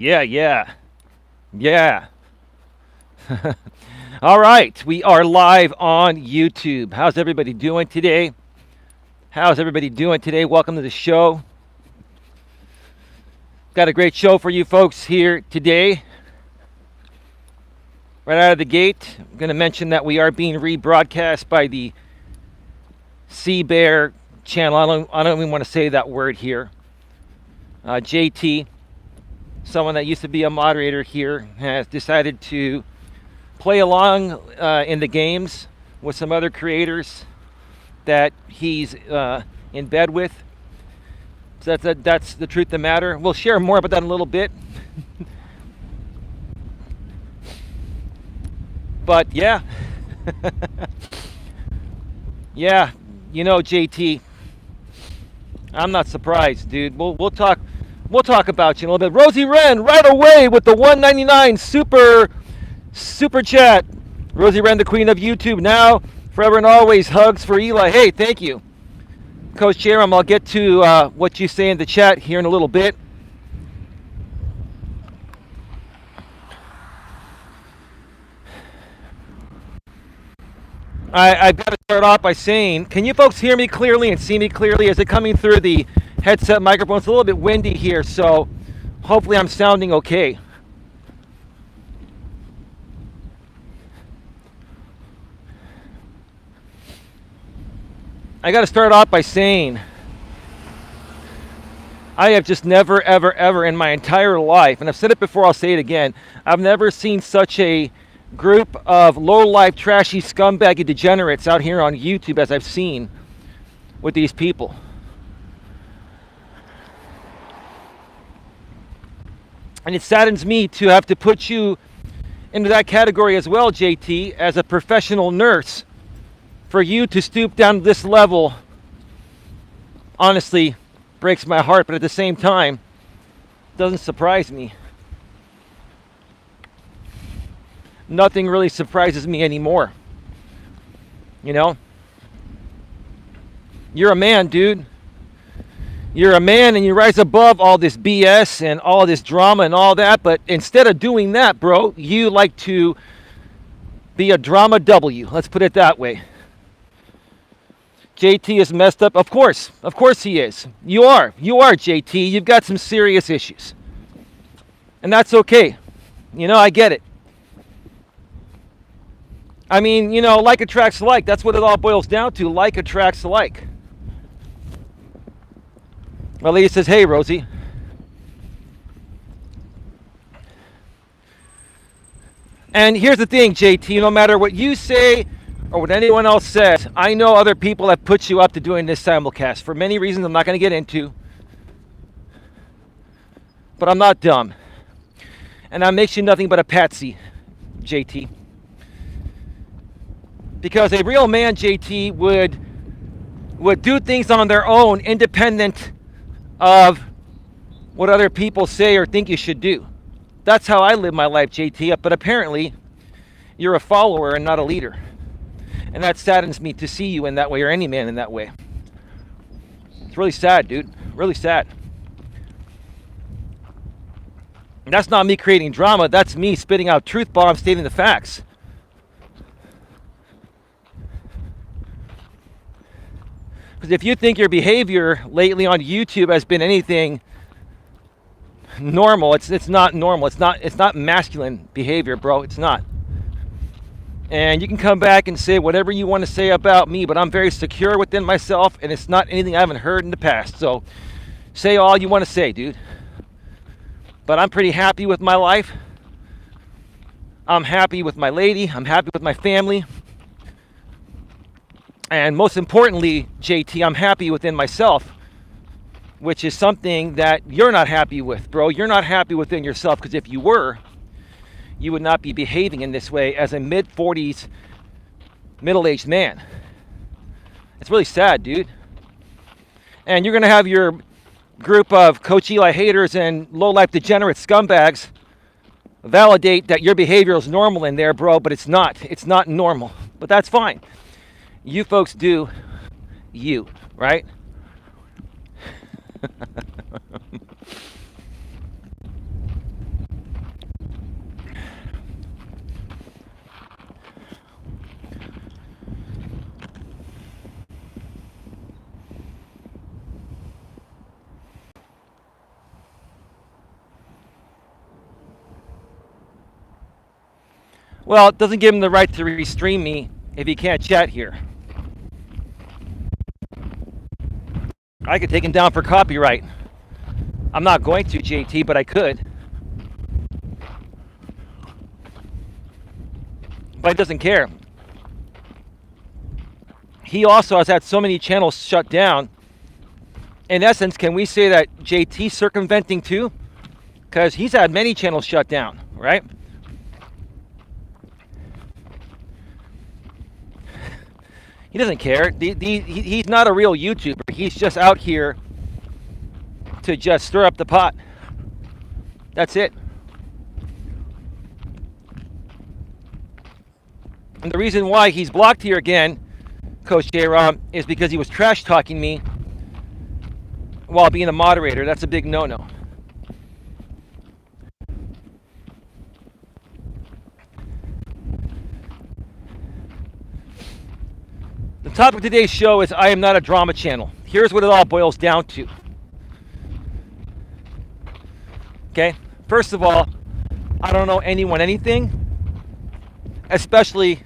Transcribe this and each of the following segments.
Yeah, yeah, yeah. All right, we are live on YouTube. How's everybody doing today? Welcome to the show. Got a great show for you folks here today. Right out of the gate, I'm going to mention that we are being rebroadcast by the Sea Bear channel. I don't even want to say that word here. JT, someone that used to be a moderator here, has decided to play along in the games with some other creators that he's in bed with. So that's the truth of the matter. We'll share more about that in a little bit. But yeah, yeah, JT, I'm not surprised, dude. We'll talk about you in a little bit. Rosie Wren right away with the 199 super chat. Rosie Wren, the queen of YouTube, now, forever and always. Hugs for Eli. Hey, thank you, Coach Jerem. I'll get to what you say in the chat here in a little bit. I've got to start off by saying, can you folks hear me clearly and see me clearly? Is it coming through the headset microphone? It's a little bit windy here, so hopefully I'm sounding okay. I got to start off by saying, I have just never, ever, ever in my entire life, and I've said it before, I'll say it again, I've never seen such a group of low-life, trashy, scumbaggy degenerates out here on YouTube as I've seen with these people. And it saddens me to have to put you into that category as well, JT, as a professional nurse. For you to stoop down to this level, honestly, breaks my heart, but at the same time, doesn't surprise me. Nothing really surprises me anymore. You know? You're a man, dude. You're a man and you rise above all this BS and all this drama and all that, but instead of doing that, bro, you like to be a drama W. Let's put it that way. JT is messed up. Of course he is. You are, JT. You've got some serious issues. And that's okay. I get it. I mean, like attracts like. That's what it all boils down to. Like attracts like. Elias says, hey, Rosie. And here's the thing, JT. No matter what you say or what anyone else says, I know other people have put you up to doing this simulcast for many reasons I'm not going to get into. But I'm not dumb. And that makes you nothing but a patsy, JT. Because a real man, JT, would do things on their own, independent of what other people say or think you should do. That's how I live my life, JT. But apparently, you're a follower and not a leader. And that saddens me to see you in that way, or any man in that way. It's really sad, dude. Really sad. And that's not me creating drama. That's me spitting out truth bombs, stating the facts. Because if you think your behavior lately on YouTube has been anything normal, it's not normal. It's not masculine behavior, bro. It's not. And you can come back and say whatever you want to say about me, but I'm very secure within myself, and it's not anything I haven't heard in the past. So say all you want to say, dude. But I'm pretty happy with my life. I'm happy with my lady. I'm happy with my family. And most importantly, JT, I'm happy within myself, which is something that you're not happy with, bro. You're not happy within yourself, because if you were, you would not be behaving in this way as a mid-40s, middle-aged man. It's really sad, dude. And you're going to have your group of Coach Eli haters and low-life degenerate scumbags validate that your behavior is normal in there, bro, but it's not. It's not normal. But that's fine. You folks do you, right? Well, it doesn't give him the right to restream me if he can't chat here. I could take him down for copyright. I'm not going to, JT, but I could. But he doesn't care. He also has had so many channels shut down. In essence, can we say that JT's circumventing too? Because he's had many channels shut down, right? He doesn't care. He's not a real YouTuber. He's just out here to just stir up the pot. That's it. And the reason why he's blocked here again, Coach Eli, is because he was trash talking me while being a moderator. That's a big no-no. The topic of today's show is I am not a drama channel. Here's what it all boils down to. Okay? First of all, I don't know anyone anything, especially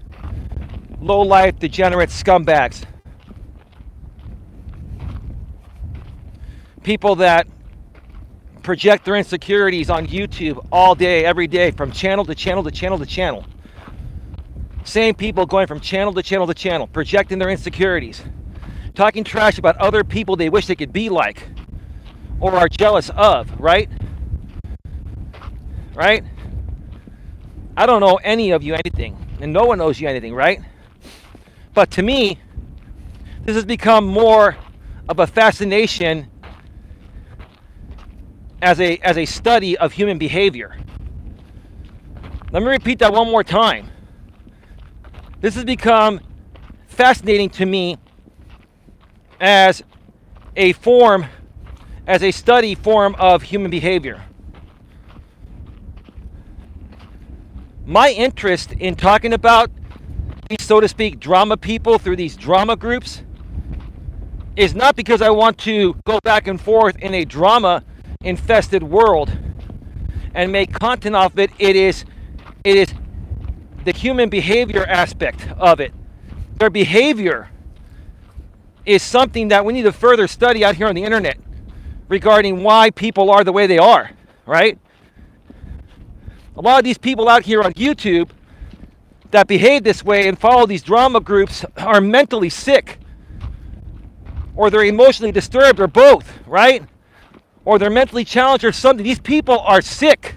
low-life, degenerate scumbags. People that project their insecurities on YouTube all day, every day, from channel to channel to channel to channel. Same people going from channel to channel to channel, projecting their insecurities, talking trash about other people they wish they could be like or are jealous of, right? Right? I don't know any of you anything, and no one knows you anything, right? But to me, this has become more of a fascination as a study of human behavior. Let me repeat that one more time. This has become fascinating to me as a study form of human behavior. My interest in talking about these, so to speak, drama people through these drama groups is not because I want to go back and forth in a drama-infested world and make content off it. It is the human behavior aspect of it. Their behavior is something that we need to further study out here on the internet regarding why people are the way they are, right? A lot of these people out here on YouTube that behave this way and follow these drama groups are mentally sick, or they're emotionally disturbed, or both, right? Or they're mentally challenged or something. These people are sick.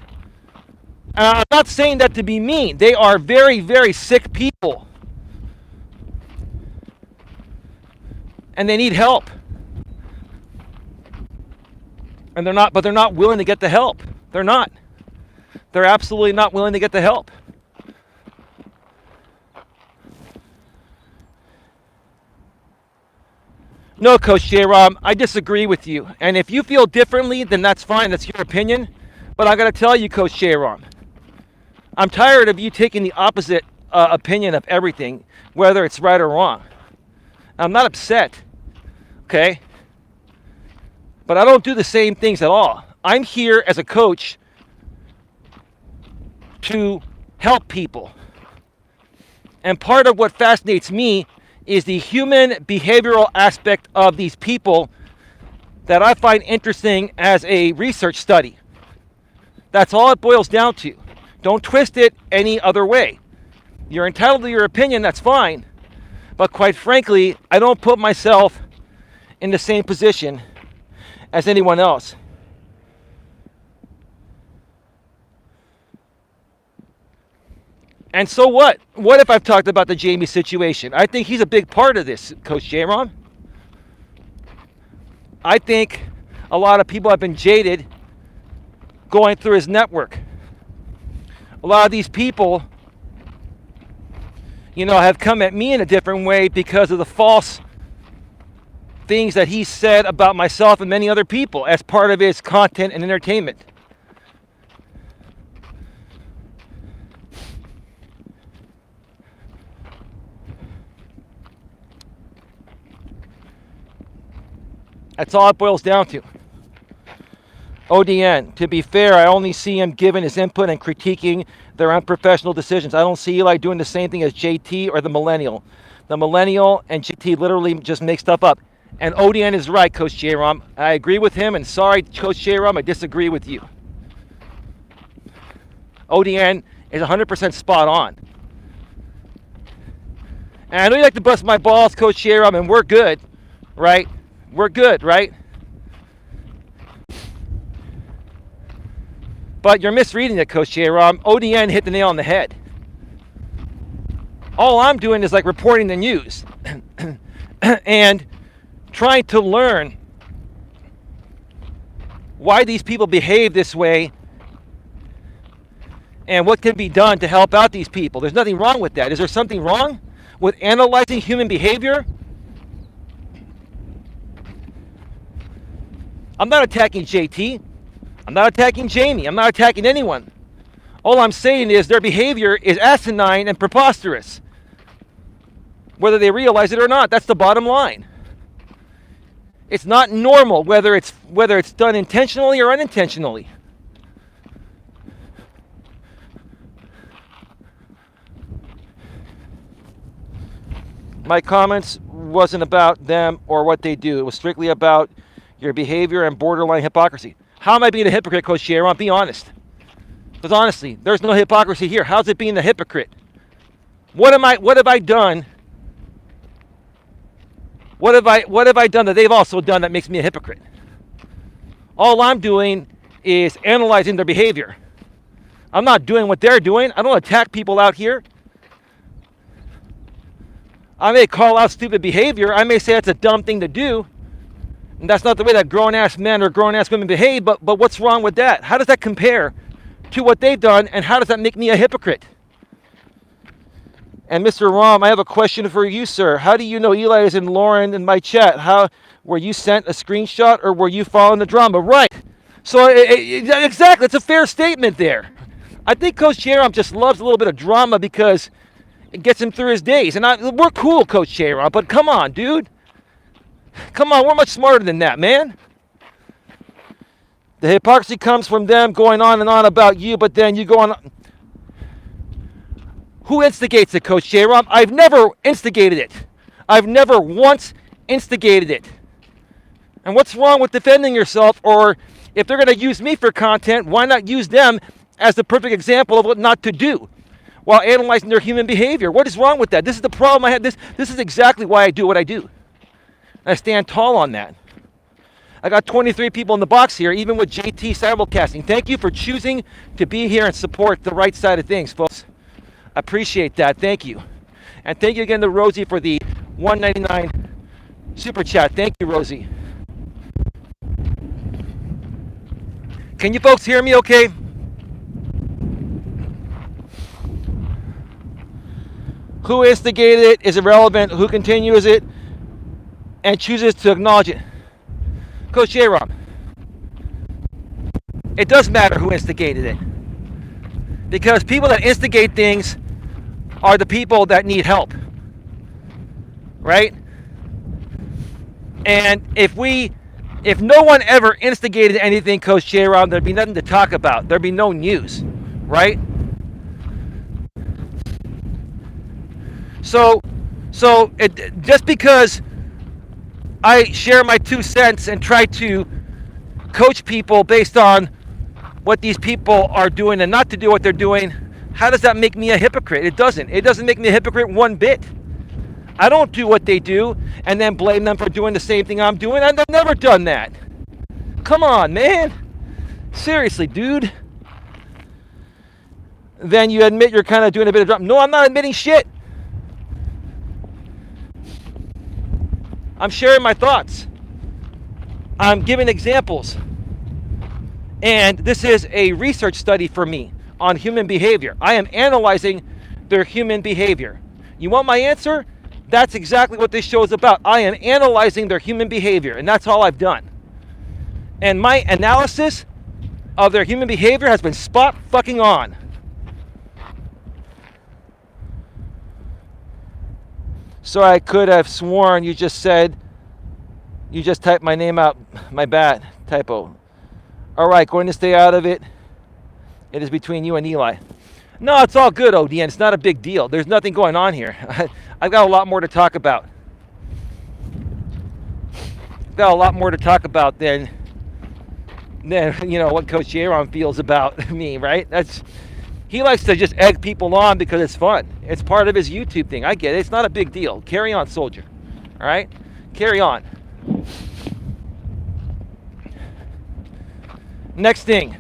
And I'm not saying that to be mean. They are very, very sick people. And they need help. And they're not willing to get the help. They're not. They're absolutely not willing to get the help. No, Coach Eli, I disagree with you. And if you feel differently, then that's fine. That's your opinion. But I got to tell you, Coach Eli, I'm tired of you taking the opposite opinion of everything, whether it's right or wrong. I'm not upset, okay? But I don't do the same things at all. I'm here as a coach to help people. And part of what fascinates me is the human behavioral aspect of these people that I find interesting as a research study. That's all it boils down to. Don't twist it any other way. You're entitled to your opinion, that's fine. But quite frankly, I don't put myself in the same position as anyone else. And so what? What if I've talked about the Jamie situation? I think he's a big part of this, Coach J-Ron. I think a lot of people have been jaded going through his network. A lot of these people, have come at me in a different way because of the false things that he said about myself and many other people as part of his content and entertainment. That's all it boils down to. ODN, to be fair, I only see him giving his input and critiquing their unprofessional decisions. I don't see Eli doing the same thing as JT or the millennial. The millennial and JT literally just make stuff up. And ODN is right, Coach J-Rom. I agree with him, and sorry, Coach J-Rom, I disagree with you. ODN is 100% spot on. And I know you like to bust my balls, Coach J-Rom, and we're good, right? We're good, right? But you're misreading it, Coach J-Rom. ODN hit the nail on the head. All I'm doing is like reporting the news and trying to learn why these people behave this way and what can be done to help out these people. There's nothing wrong with that. Is there something wrong with analyzing human behavior? I'm not attacking JT. I'm not attacking Jamie. I'm not attacking anyone. All I'm saying is their behavior is asinine and preposterous. Whether they realize it or not, that's the bottom line. It's not normal whether it's done intentionally or unintentionally. My comments wasn't about them or what they do. It was strictly about your behavior and borderline hypocrisy. How am I being a hypocrite, Coach J-Ron? Be honest. Because honestly, there's no hypocrisy here. How's it being a hypocrite? What have I done? What have I done that they've also done that makes me a hypocrite? All I'm doing is analyzing their behavior. I'm not doing what they're doing. I don't attack people out here. I may call out stupid behavior. I may say that's a dumb thing to do. And that's not the way that grown-ass men or grown-ass women behave, but what's wrong with that? How does that compare to what they've done, and how does that make me a hypocrite? And Mr. Rom, I have a question for you, sir. How do you know Eli is in Lauren in my chat? How were you sent a screenshot, or were you following the drama? Right. So exactly, it's a fair statement there. I think Coach J-Rom just loves a little bit of drama because it gets him through his days. And we're cool, Coach J-Rom, but come on, dude. Come on, we're much smarter than that, man. The hypocrisy comes from them going on and on about you, but then you go on. Who instigates it, Coach J-Rom? I've never instigated it. I've never once instigated it. And what's wrong with defending yourself? Or if they're going to use me for content, why not use them as the perfect example of what not to do while analyzing their human behavior? What is wrong with that? This is the problem I have. This is exactly why I do what I do. I stand tall on that. I got 23 people in the box here, even with JT simulcasting. Thank you for choosing to be here and support the right side of things, folks. I appreciate that. Thank you. And thank you again to Rosie for the $1.99 super chat. Thank you, Rosie. Can you folks hear me okay? Who instigated it is irrelevant. Who continues it and chooses to acknowledge it? Coach J-Rom, it does matter who instigated it. Because people that instigate things are the people that need help. Right? And if no one ever instigated anything, Coach J-Rom, there'd be nothing to talk about. There'd be no news. Right? So just because I share my 2 cents and try to coach people based on what these people are doing and not to do what they're doing, how does that make me a hypocrite? It doesn't. It doesn't make me a hypocrite one bit. I don't do what they do and then blame them for doing the same thing I'm doing. I've never done that. Come on, man. Seriously, dude. Then you admit you're kind of doing a bit of drama. No, I'm not admitting shit. I'm sharing my thoughts. I'm giving examples. And this is a research study for me on human behavior. I am analyzing their human behavior. You want my answer? That's exactly what this show is about. I am analyzing their human behavior, and that's all I've done. And my analysis of their human behavior has been spot fucking on. So I could have sworn you just typed my name out. My bad. Typo. All right, going to stay out of it. It is between you and Eli. No, it's all good, ODN. It's not a big deal. There's nothing going on here. I've got a lot more to talk about. Got a lot more to talk about than what Coach Aaron feels about me, right? He likes to just egg people on because it's fun. It's part of his YouTube thing. I get it. It's not a big deal. Carry on, soldier. All right? Carry on. Next thing.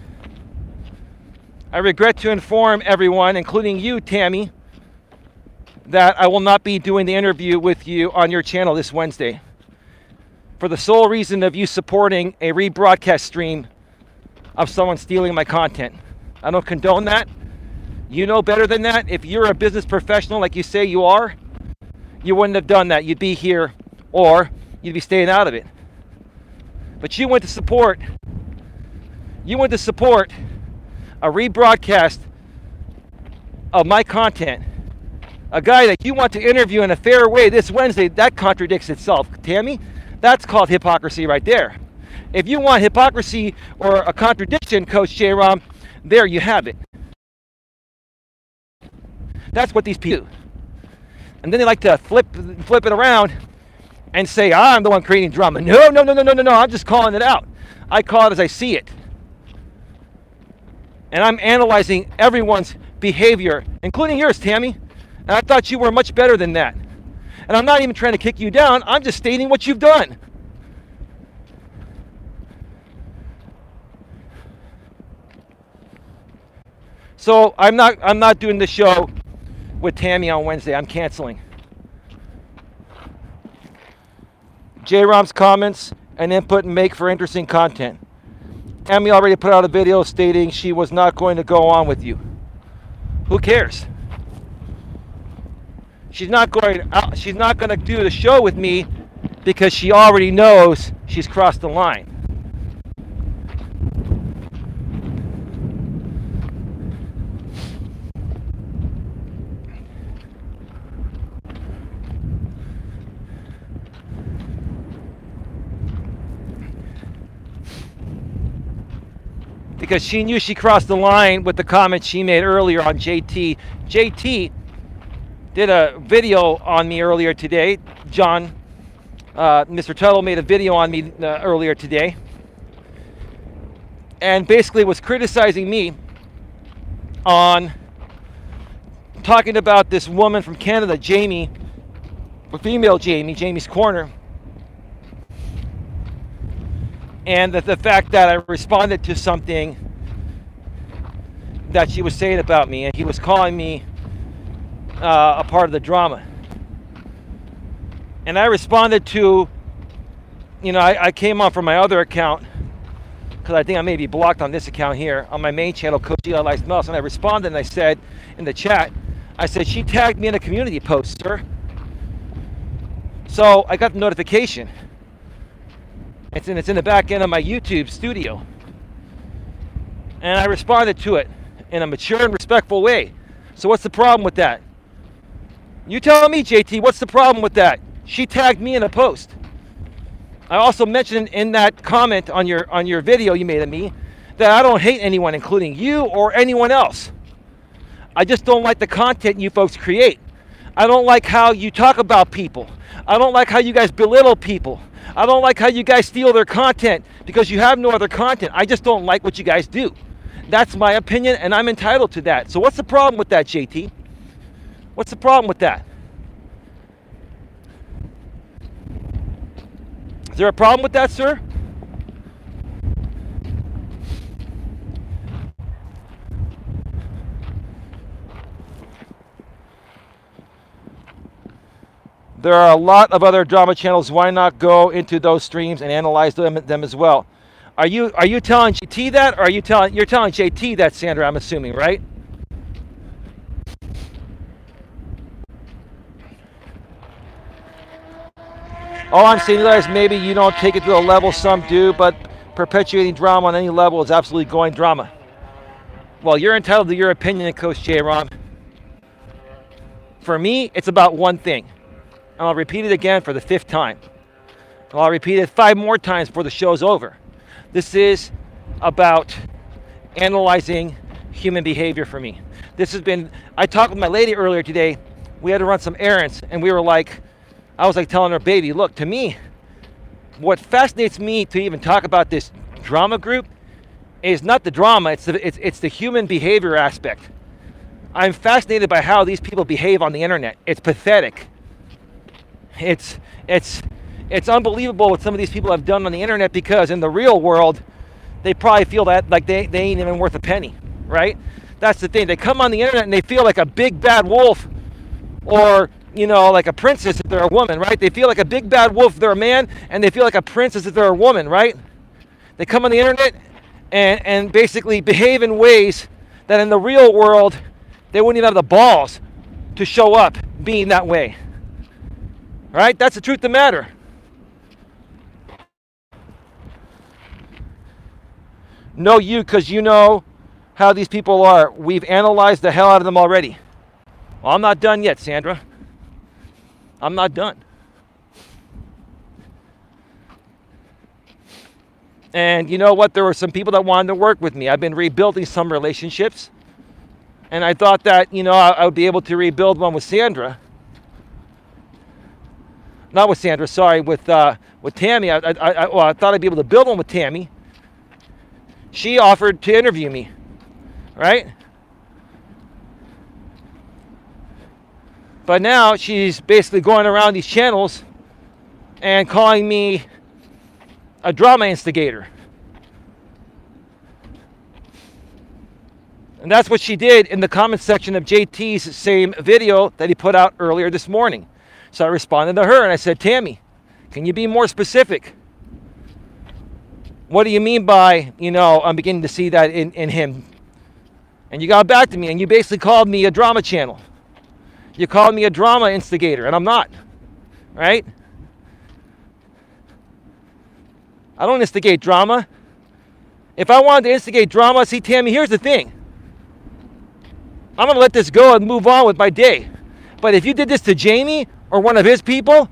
I regret to inform everyone, including you, Tammy, that I will not be doing the interview with you on your channel this Wednesday for the sole reason of you supporting a rebroadcast stream of someone stealing my content. I don't condone that. You know better than that. If you're a business professional like you say you are, you wouldn't have done that. You'd be here or you'd be staying out of it. But you went to support a rebroadcast of my content. A guy that you want to interview in a fair way this Wednesday, that contradicts itself, Tammy. That's called hypocrisy right there. If you want hypocrisy or a contradiction, Coach J-Rom, there you have it. That's what these people do. And then they like to flip it around and say, I'm the one creating drama. No, I'm just calling it out. I call it as I see it. And I'm analyzing everyone's behavior, including yours, Tammy. And I thought you were much better than that. And I'm not even trying to kick you down. I'm just stating what you've done. So I'm not doing the show with Tammy on Wednesday. I'm canceling. J-Rom's comments and input make for interesting content. Tammy already put out a video stating she was not going to go on with you. Who cares? She's not going to do the show with me because she already knows she's crossed the line. Because she knew she crossed the line with the comment she made earlier on JT. JT did a video on me earlier today. Mr. Tuttle made a video on me earlier today. And basically was criticizing me on talking about this woman from Canada, Jamie, or female Jamie, Jamie's Corner. And the fact that I responded to something that she was saying about me, and he was calling me a part of the drama. And I responded to, I came on from my other account, because I think I may be blocked on this account here, on my main channel, Coach Eli, Melas, and I responded and I said in the chat, I said, she tagged me in a community post, sir. So I got the notification. It's in the back end of my YouTube studio. And I responded to it in a mature and respectful way. So what's the problem with that? You tell me, JT, what's the problem with that? She tagged me in a post. I also mentioned in that comment on your video you made of me that I don't hate anyone, including you or anyone else. I just don't like the content you folks create. I don't like how you talk about people. I don't like how you guys belittle people. I don't like how you guys steal their content because you have no other content. I just don't like what you guys do. That's my opinion, and I'm entitled to that. So what's the problem with that, JT? What's the problem with that? Is there a problem with that, sir? There are a lot of other drama channels. Why not go into those streams and analyze them as well? Are you telling JT that, or you're telling JT that, Sandra? I'm assuming, right? All I'm saying is maybe you don't take it to the level some do, but perpetuating drama on any level is absolutely going drama. Well, you're entitled to your opinion, Coach J-Ron. For me, it's about one thing. And I'll repeat it again for the 5th time. And I'll repeat it 5 more times before the show's over. This is about analyzing human behavior for me. I talked with my lady earlier today. We had to run some errands, and I was like telling her, baby, look, to me, what fascinates me to even talk about this drama group is not the drama, it's the human behavior aspect. I'm fascinated by how these people behave on the internet. It's pathetic. It's unbelievable what some of these people have done on the internet, because in the real world, they probably feel that like they ain't even worth a penny, right? That's the thing. They come on the internet and they feel like a big bad wolf, or like a princess if they're a woman, right? They feel like a big bad wolf if they're a man, and they feel like a princess if they're a woman, right? They come on the internet and basically behave in ways that in the real world they wouldn't even have the balls to show up being that way. Right? That's the truth of the matter. Know you, because you know how these people are. We've analyzed the hell out of them already. Well, I'm not done yet, Sandra. I'm not done. And you know what? There were some people that wanted to work with me. I've been rebuilding some relationships. And I thought that, I would be able to rebuild one with Sandra. Not with Sandra, sorry, with Tammy. I thought I'd be able to build one with Tammy. She offered to interview me, right? But now she's basically going around these channels and calling me a drama instigator. And that's what she did in the comment section of JT's same video that he put out earlier this morning. So I responded to her and I said, Tammy, can you be more specific? What do you mean by, I'm beginning to see that in him? And you got back to me and you basically called me a drama channel. You called me a drama instigator, and I'm not, right? I don't instigate drama. If I wanted to instigate drama, see, Tammy, here's the thing. I'm going to let this go and move on with my day. But if you did this to Jamie or one of his people,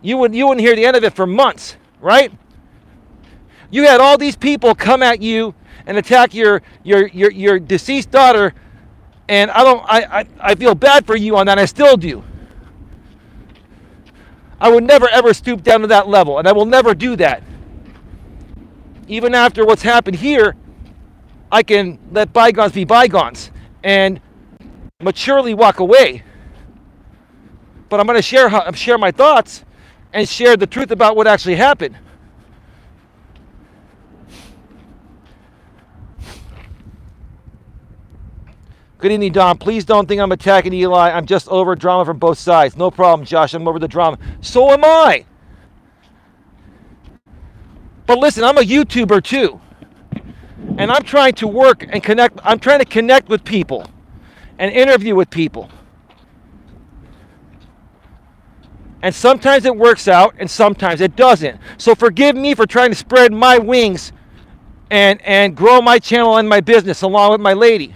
you wouldn't hear the end of it for months, right? You had all these people come at you and attack your deceased daughter, and I feel bad for you on that. I still do. I would never ever stoop down to that level, and I will never do that. Even after what's happened here, I can let bygones be bygones and maturely walk away. But I'm going to share my thoughts and share the truth about what actually happened. Good evening, Don. Please don't think I'm attacking Eli. I'm just over drama from both sides. No problem, Josh. I'm over the drama. So am I. But listen, I'm a YouTuber too. And I'm trying to work and connect. I'm trying to connect with people and interview with people. And sometimes it works out and sometimes it doesn't. So forgive me for trying to spread my wings and grow my channel and my business along with my lady.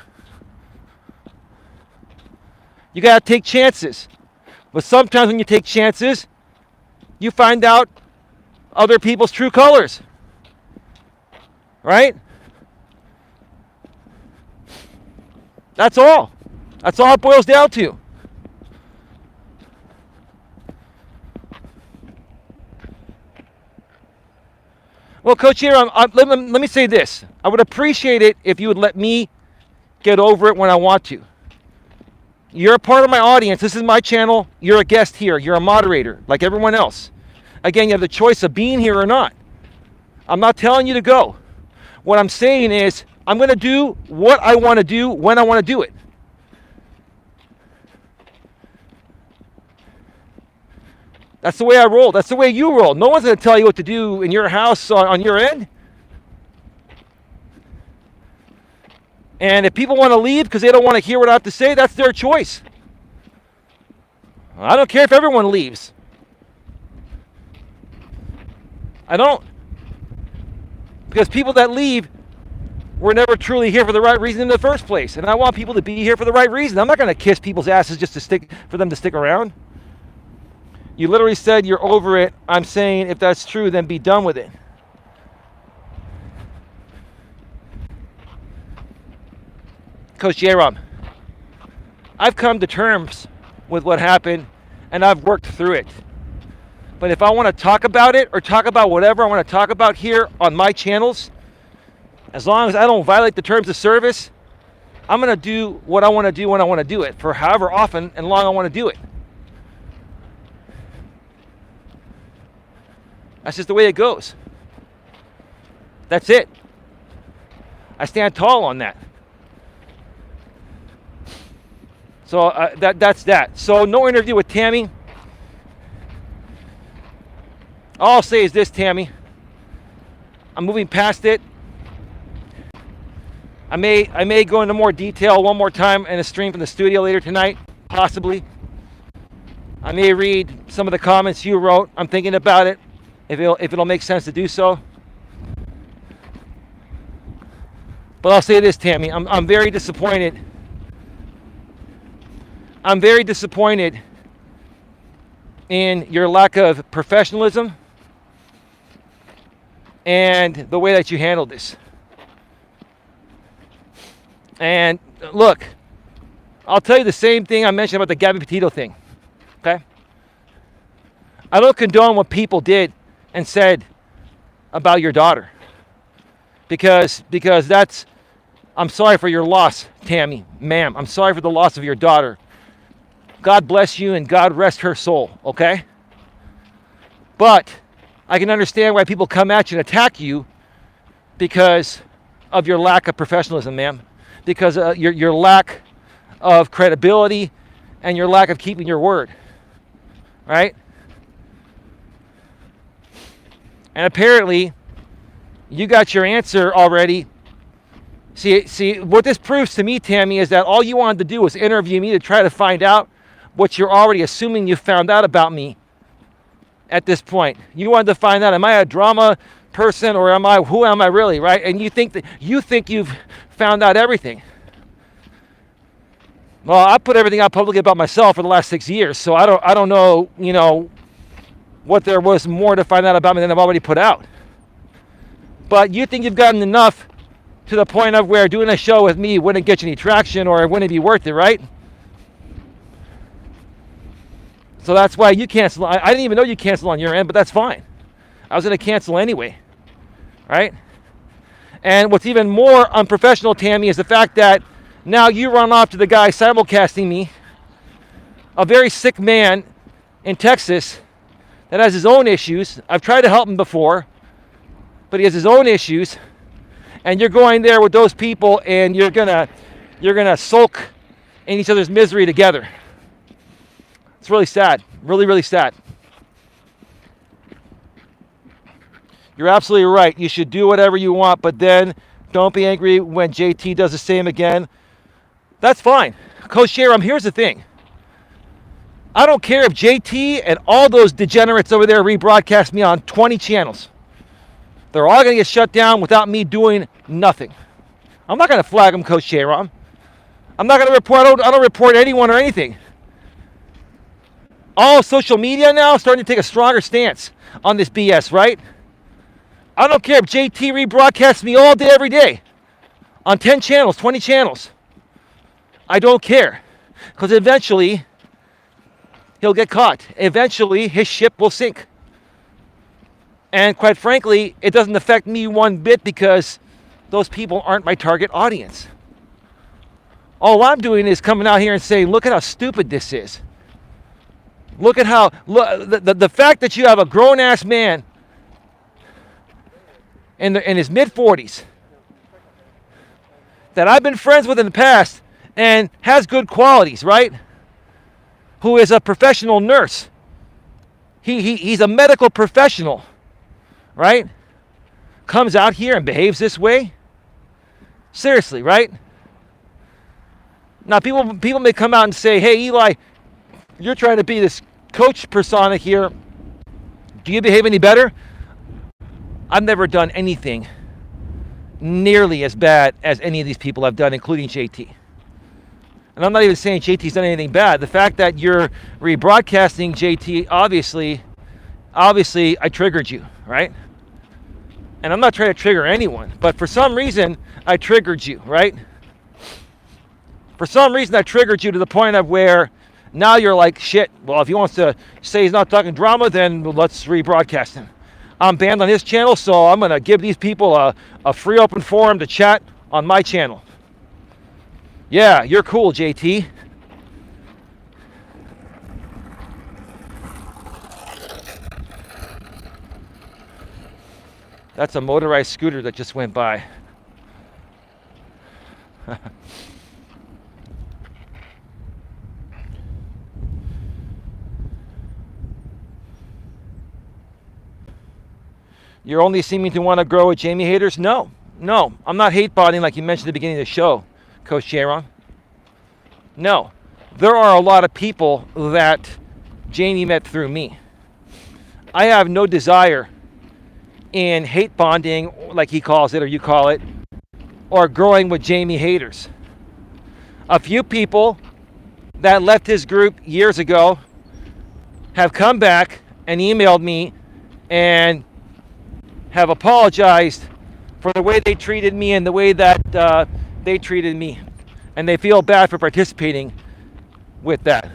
You got to take chances. But sometimes when you take chances, you find out other people's true colors. Right? That's all. That's all it boils down to. Well, Coach Eli, let me say this. I would appreciate it if you would let me get over it when I want to. You're a part of my audience. This is my channel. You're a guest here. You're a moderator, like everyone else. Again, you have the choice of being here or not. I'm not telling you to go. What I'm saying is, I'm going to do what I want to do when I want to do it. That's the way I roll. That's the way you roll. No one's going to tell you what to do in your house on your end. And if people want to leave because they don't want to hear what I have to say, that's their choice. I don't care if everyone leaves. I don't. Because people that leave were never truly here for the right reason in the first place. And I want people to be here for the right reason. I'm not going to kiss people's asses just for them to stick around. You literally said you're over it. I'm saying if that's true, then be done with it. Coach J-Rom, I've come to terms with what happened, and I've worked through it. But if I want to talk about it or talk about whatever I want to talk about here on my channels, as long as I don't violate the terms of service, I'm going to do what I want to do when I want to do it, for however often and long I want to do it. That's just the way it goes. That's it. I stand tall on that. So that's that. So no interview with Tammy. All I'll say is this, Tammy. I'm moving past it. I may go into more detail one more time in a stream from the studio later tonight, possibly. I may read some of the comments you wrote. I'm thinking about it, if it'll make sense to do so. But I'll say this, Tammy. I'm very disappointed. I'm very disappointed in your lack of professionalism and the way that you handled this. And look, I'll tell you the same thing I mentioned about the Gabby Petito thing, okay? I don't condone what people did and said about your daughter. Because that's, I'm sorry for your loss, Tammy, ma'am. I'm sorry for the loss of your daughter. God bless you and God rest her soul, okay? But I can understand why people come at you and attack you because of your lack of professionalism, ma'am. Because your lack of credibility and your lack of keeping your word, right? And apparently, you got your answer already. See, what this proves to me, Tammy, is that all you wanted to do was interview me to try to find out what you're already assuming you found out about me at this point. You wanted to find out, am I a drama person or who am I really, right? And you think you've found out everything. Well, I put everything out publicly about myself for the last 6 years, so I don't know, what there was more to find out about me than I've already put out. But you think you've gotten enough to the point of where doing a show with me wouldn't get you any traction or it wouldn't be worth it, right? So that's why you cancel. I didn't even know you canceled on your end, but that's fine. I was going to cancel anyway, right? And what's even more unprofessional, Tammy, is the fact that now you run off to the guy simulcasting me, a very sick man in Texas that has his own issues. I've tried to help him before, but he has his own issues. And you're going there with those people and you're gonna sulk in each other's misery together. It's really sad. Really, really sad. You're absolutely right. You should do whatever you want, but then don't be angry when JT does the same again. That's fine. Coach Sharam, here's the thing. I don't care if JT and all those degenerates over there rebroadcast me on 20 channels. They're all going to get shut down without me doing nothing. I'm not going to flag them, Coach Sharam. I'm not going to report. I don't report anyone or anything. All social media now is starting to take a stronger stance on this BS, right? I don't care if JT rebroadcasts me all day, every day on 10 channels, 20 channels. I don't care, because eventually he'll get caught. Eventually his ship will sink. And quite frankly, it doesn't affect me one bit because those people aren't my target audience. All I'm doing is coming out here and saying, look at how stupid this is. Look at how, the fact that you have a grown-ass man in his mid-40s that I've been friends with in the past and has good qualities, right? Who is a professional nurse. He's a medical professional, right? Comes out here and behaves this way. Seriously, right? Now, people may come out and say, hey, Eli, you're trying to be this coach persona here. Do you behave any better? I've never done anything nearly as bad as any of these people have done, including JT. And I'm not even saying JT's done anything bad. The fact that you're rebroadcasting JT, obviously I triggered you, right? And I'm not trying to trigger anyone, but for some reason, I triggered you, right? For some reason, that triggered you to the point of where now you're like, shit, well, if he wants to say he's not talking drama, then let's rebroadcast him. I'm banned on his channel, so I'm going to give these people a free open forum to chat on my channel. Yeah, you're cool, JT. That's a motorized scooter that just went by. You're only seeming to want to grow with Jamie haters? No, I'm not hate botting like you mentioned at the beginning of the show, Coach Jaron. No, there are a lot of people that Jamie met through me. I have no desire in hate bonding, like he calls it or you call it, or growing with Jamie haters. A few people that left his group years ago have come back and emailed me and have apologized for the way they treated me and the way that they treated me. And they feel bad for participating with that.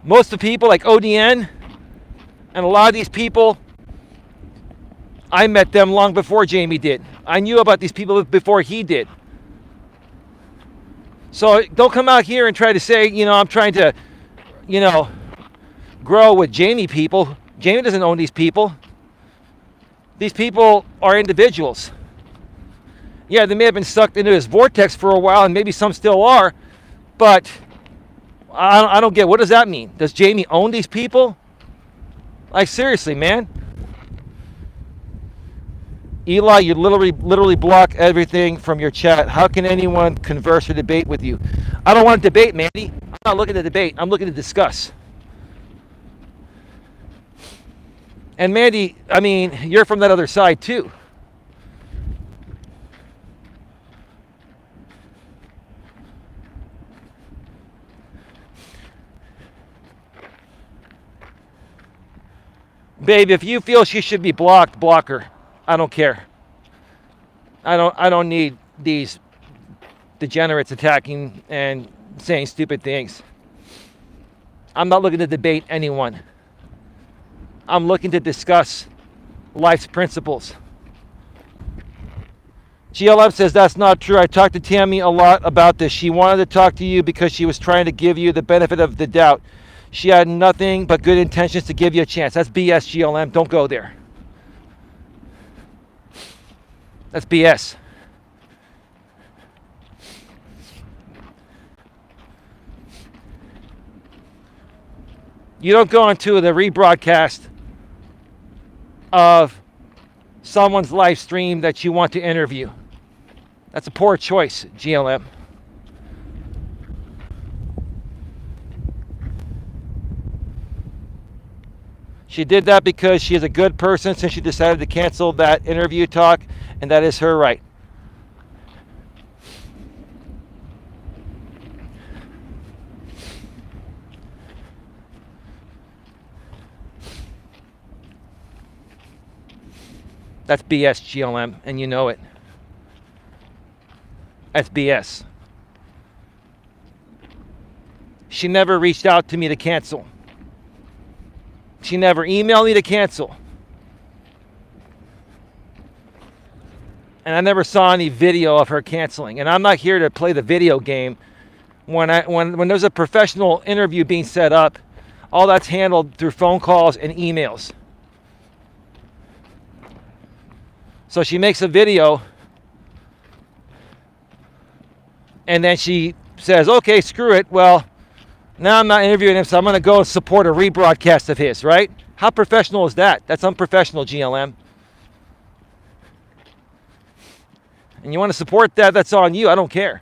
Most of the people like ODN and a lot of these people, I met them long before Jamie did. I knew about these people before he did. So don't come out here and try to say, I'm trying to, grow with Jamie people. Jamie doesn't own these people. These people are individuals. Yeah, they may have been sucked into his vortex for a while, and maybe some still are, but I don't get, what does that mean? Does Jamie own these people? Like, seriously, man. Eli, you literally block everything from your chat. How can anyone converse or debate with you? I don't want to debate, Mandy. I'm not looking to debate. I'm looking to discuss. And Mandy, I mean, you're from that other side too. Babe, if you feel she should be blocked, block her. I don't care. I don't need these degenerates attacking and saying stupid things. I'm not looking to debate anyone. I'm looking to discuss life's principles. GLM says that's not true. I talked to Tammy a lot about this. She wanted to talk to you because she was trying to give you the benefit of the doubt. She had nothing but good intentions to give you a chance. That's BS, GLM. Don't go there. That's BS. You don't go into the rebroadcast of someone's live stream that you want to interview. That's a poor choice, GLM. She did that because she is a good person since she decided to cancel that interview talk, and that is her right. That's BS, GLM, and you know it. That's BS. She never reached out to me to cancel. She never emailed me to cancel. And I never saw any video of her canceling. And I'm not here to play the video game. When there's a professional interview being set up, all that's handled through phone calls and emails. So she makes a video, and then she says, okay, screw it. Well, now I'm not interviewing him, so I'm going to go and support a rebroadcast of his, right? How professional is that? That's unprofessional, GLM. And you want to support that, that's on you. I don't care.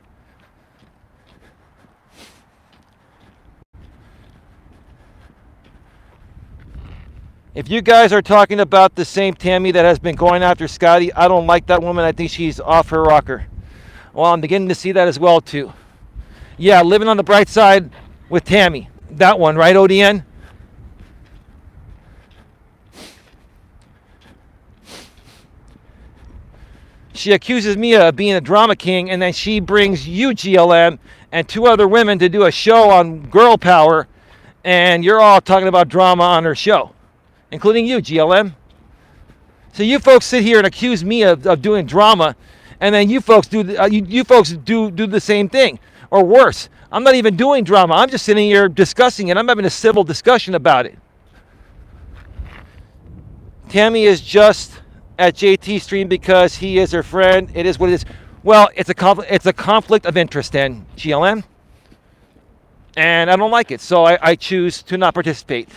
If you guys are talking about the same Tammy that has been going after Scotty, I don't like that woman. I think she's off her rocker. Well, I'm beginning to see that as well, too. Yeah, living on the bright side with Tammy. That one, right, ODN? She accuses me of being a drama king, and then she brings you, GLM, and 2 other women to do a show on girl power, and you're all talking about drama on her show, including you, GLM. So you folks sit here and accuse me of doing drama, and then you folks do the same thing, or worse. I'm not even doing drama. I'm just sitting here discussing it. I'm having a civil discussion about it. Tammy is just at JT's stream because he is her friend. It is what it is. Well, it's a conflict of interest then, GLM. And I don't like it, so I choose to not participate.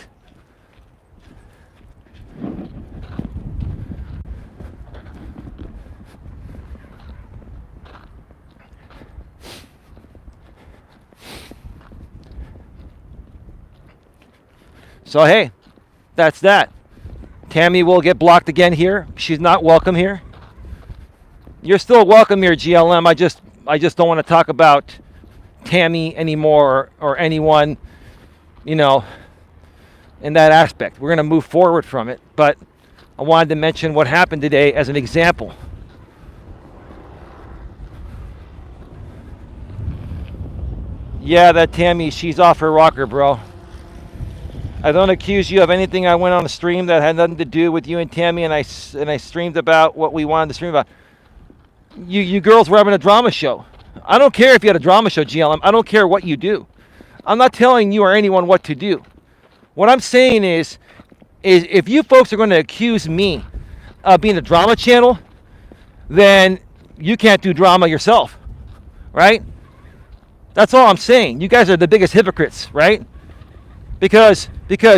So hey, that's that. Tammy will get blocked again here. She's not welcome here. You're still welcome here, GLM. I just don't want to talk about Tammy anymore or anyone, in that aspect. We're going to move forward from it, but I wanted to mention what happened today as an example. Yeah, that Tammy, she's off her rocker, bro. I don't accuse you of anything. I went on a stream that had nothing to do with you and Tammy, and I streamed about what we wanted to stream about. You girls were having a drama show. I don't care if you had a drama show, GLM. I don't care what you do. I'm not telling you or anyone what to do. What I'm saying is if you folks are going to accuse me of being a drama channel, then you can't do drama yourself, right? That's all I'm saying. You guys are the biggest hypocrites, right? Because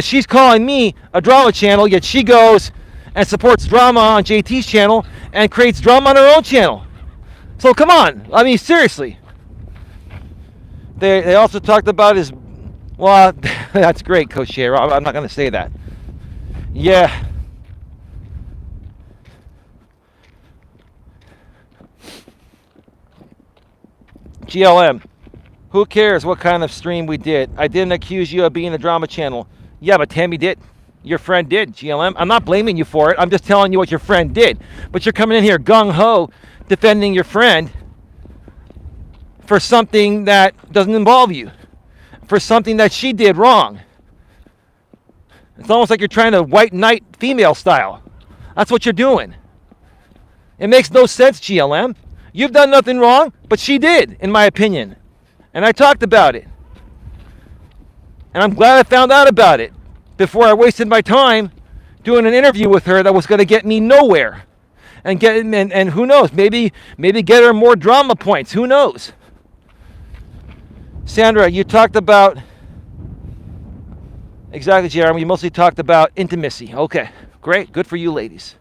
she's calling me a drama channel, yet she goes and supports drama on JT's channel and creates drama on her own channel. So come on, I mean seriously. They also talked about his, well, that's great, Coach Eli. I'm not going to say that. Yeah. GLM. Who cares what kind of stream we did? I didn't accuse you of being a drama channel. Yeah, but Tammy did. Your friend did, GLM. I'm not blaming you for it. I'm just telling you what your friend did. But you're coming in here gung-ho defending your friend for something that doesn't involve you, for something that she did wrong. It's almost like you're trying to white knight female style. That's what you're doing. It makes no sense, GLM. You've done nothing wrong, but she did, in my opinion. And I talked about it. And I'm glad I found out about it before I wasted my time doing an interview with her that was going to get me nowhere. And who knows, maybe get her more drama points. Who knows? Sandra, you talked about, exactly, Jeremy, you mostly talked about intimacy. Okay, great, good for you ladies.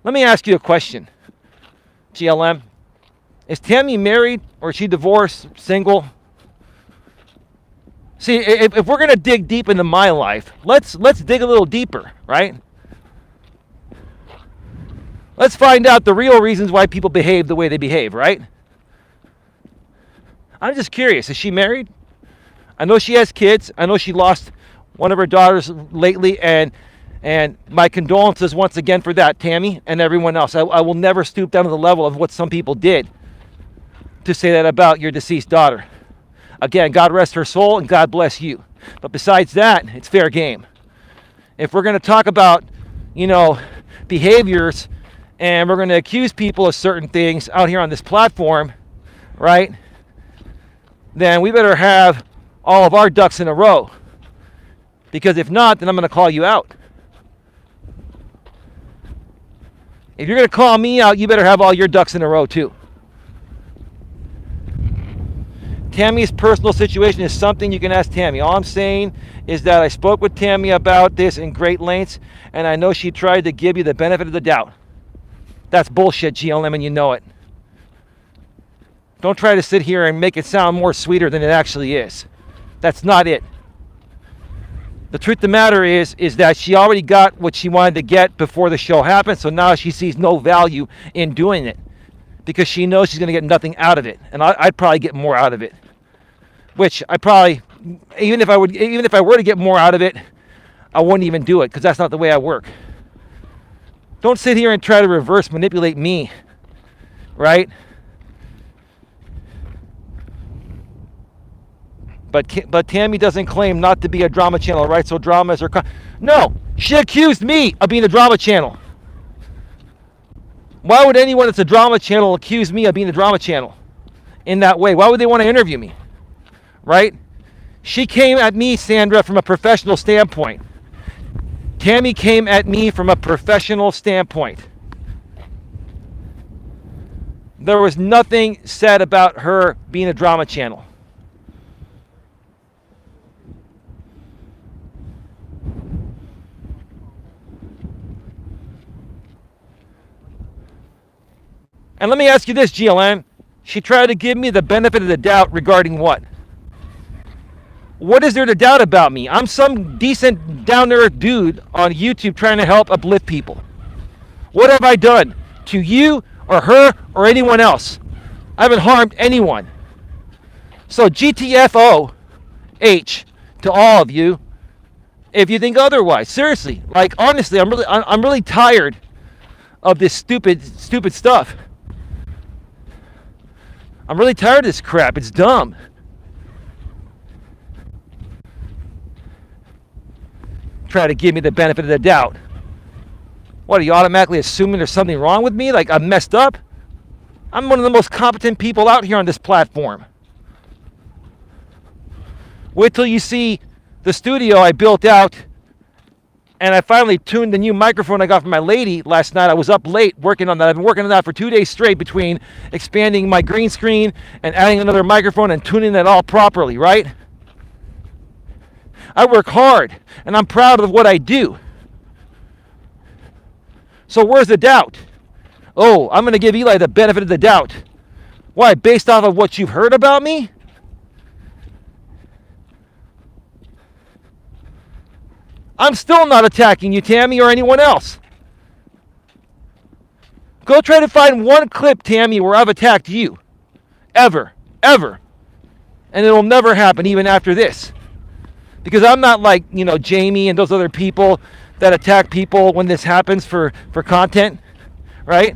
Let me ask you a question, GLM. Is Tammy married or is she divorced, single? See, if we're going to dig deep into my life, let's dig a little deeper, right? Let's find out the real reasons why people behave the way they behave, right? I'm just curious. Is she married? I know she has kids. I know she lost one of her daughters lately, and my condolences once again for that, Tammy, and everyone else. I will never stoop down to the level of what some people did to say that about your deceased daughter. Again, God rest her soul and God bless you. But besides that, it's fair game. If we're going to talk about, behaviors and we're going to accuse people of certain things out here on this platform, right? Then we better have all of our ducks in a row. Because if not, then I'm going to call you out. If you're going to call me out, you better have all your ducks in a row too. Tammy's personal situation is something you can ask Tammy. All I'm saying is that I spoke with Tammy about this in great lengths, and I know she tried to give you the benefit of the doubt. That's bullshit, GLM, and you know it. Don't try to sit here and make it sound more sweeter than it actually is. That's not it. The truth of the matter is that she already got what she wanted to get before the show happened, so now she sees no value in doing it because she knows she's going to get nothing out of it, and I'd probably get more out of it. Which I probably, even if I were to get more out of it, I wouldn't even do it because that's not the way I work. Don't sit here and try to reverse manipulate me, right? But Tammy doesn't claim not to be a drama channel, right? So drama is her... No, she accused me of being a drama channel. Why would anyone that's a drama channel accuse me of being a drama channel in that way? Why would they want to interview me, right? She came at me, Sandra, from a professional standpoint. Tammy came at me from a professional standpoint. There was nothing said about her being a drama channel. And let me ask you this, GLN. She tried to give me the benefit of the doubt regarding what? What is there to doubt about me? I'm some decent, down-to-earth dude on YouTube trying to help uplift people. What have I done to you or her or anyone else? I haven't harmed anyone. So GTFOH to all of you if you think otherwise. Seriously, like honestly, I'm really tired of this stupid stuff. I'm really tired of this crap. It's dumb. Try to give me the benefit of the doubt. What, are you automatically assuming there's something wrong with me? Like I'm messed up? I'm one of the most competent people out here on this platform. Wait till you see the studio I built out, and I finally tuned the new microphone I got from my lady last night. I was up late working on that. I've been working on that for 2 days straight between expanding my green screen and adding another microphone and tuning that all properly, right? I work hard, and I'm proud of what I do. So where's the doubt? Oh, I'm going to give Eli the benefit of the doubt. Why? Based off of what you've heard about me? I'm still not attacking you, Tammy, or anyone else. Go try to find one clip, Tammy, where I've attacked you. Ever. And it'll never happen, even after this. Because I'm not like, Jamie and those other people that attack people when this happens for content, right?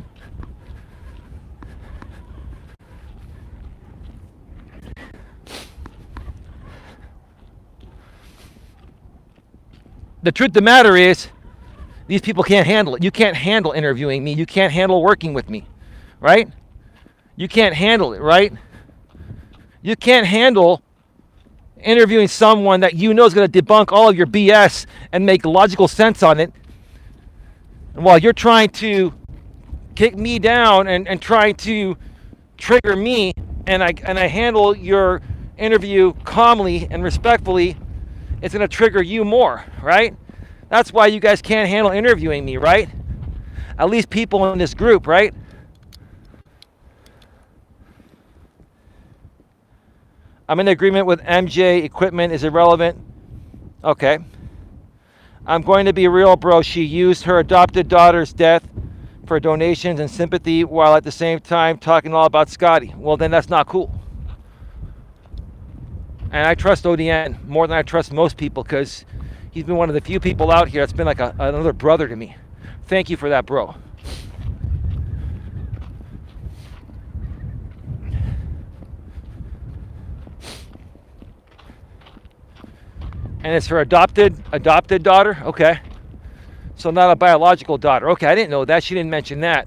The truth of the matter is, these people can't handle it. You can't handle interviewing me. You can't handle working with me, right? You can't handle it, right? You can't handle interviewing someone that you know is going to debunk all of your BS and make logical sense on it. And while you're trying to kick me down and trying to trigger me, and I handle your interview calmly and respectfully, it's going to trigger you more, right? That's why you guys can't handle interviewing me, right? At least people in this group, right? I'm in agreement with MJ. Equipment is irrelevant. Okay. I'm going to be real, bro. She used her adopted daughter's death for donations and sympathy while at the same time talking all about Scotty. Well, then that's not cool. And I trust ODN more than I trust most people because he's been one of the few people out here that's been like another brother to me. Thank you for that, bro. And it's her adopted daughter? Okay. So not a biological daughter. Okay, I didn't know that. She didn't mention that.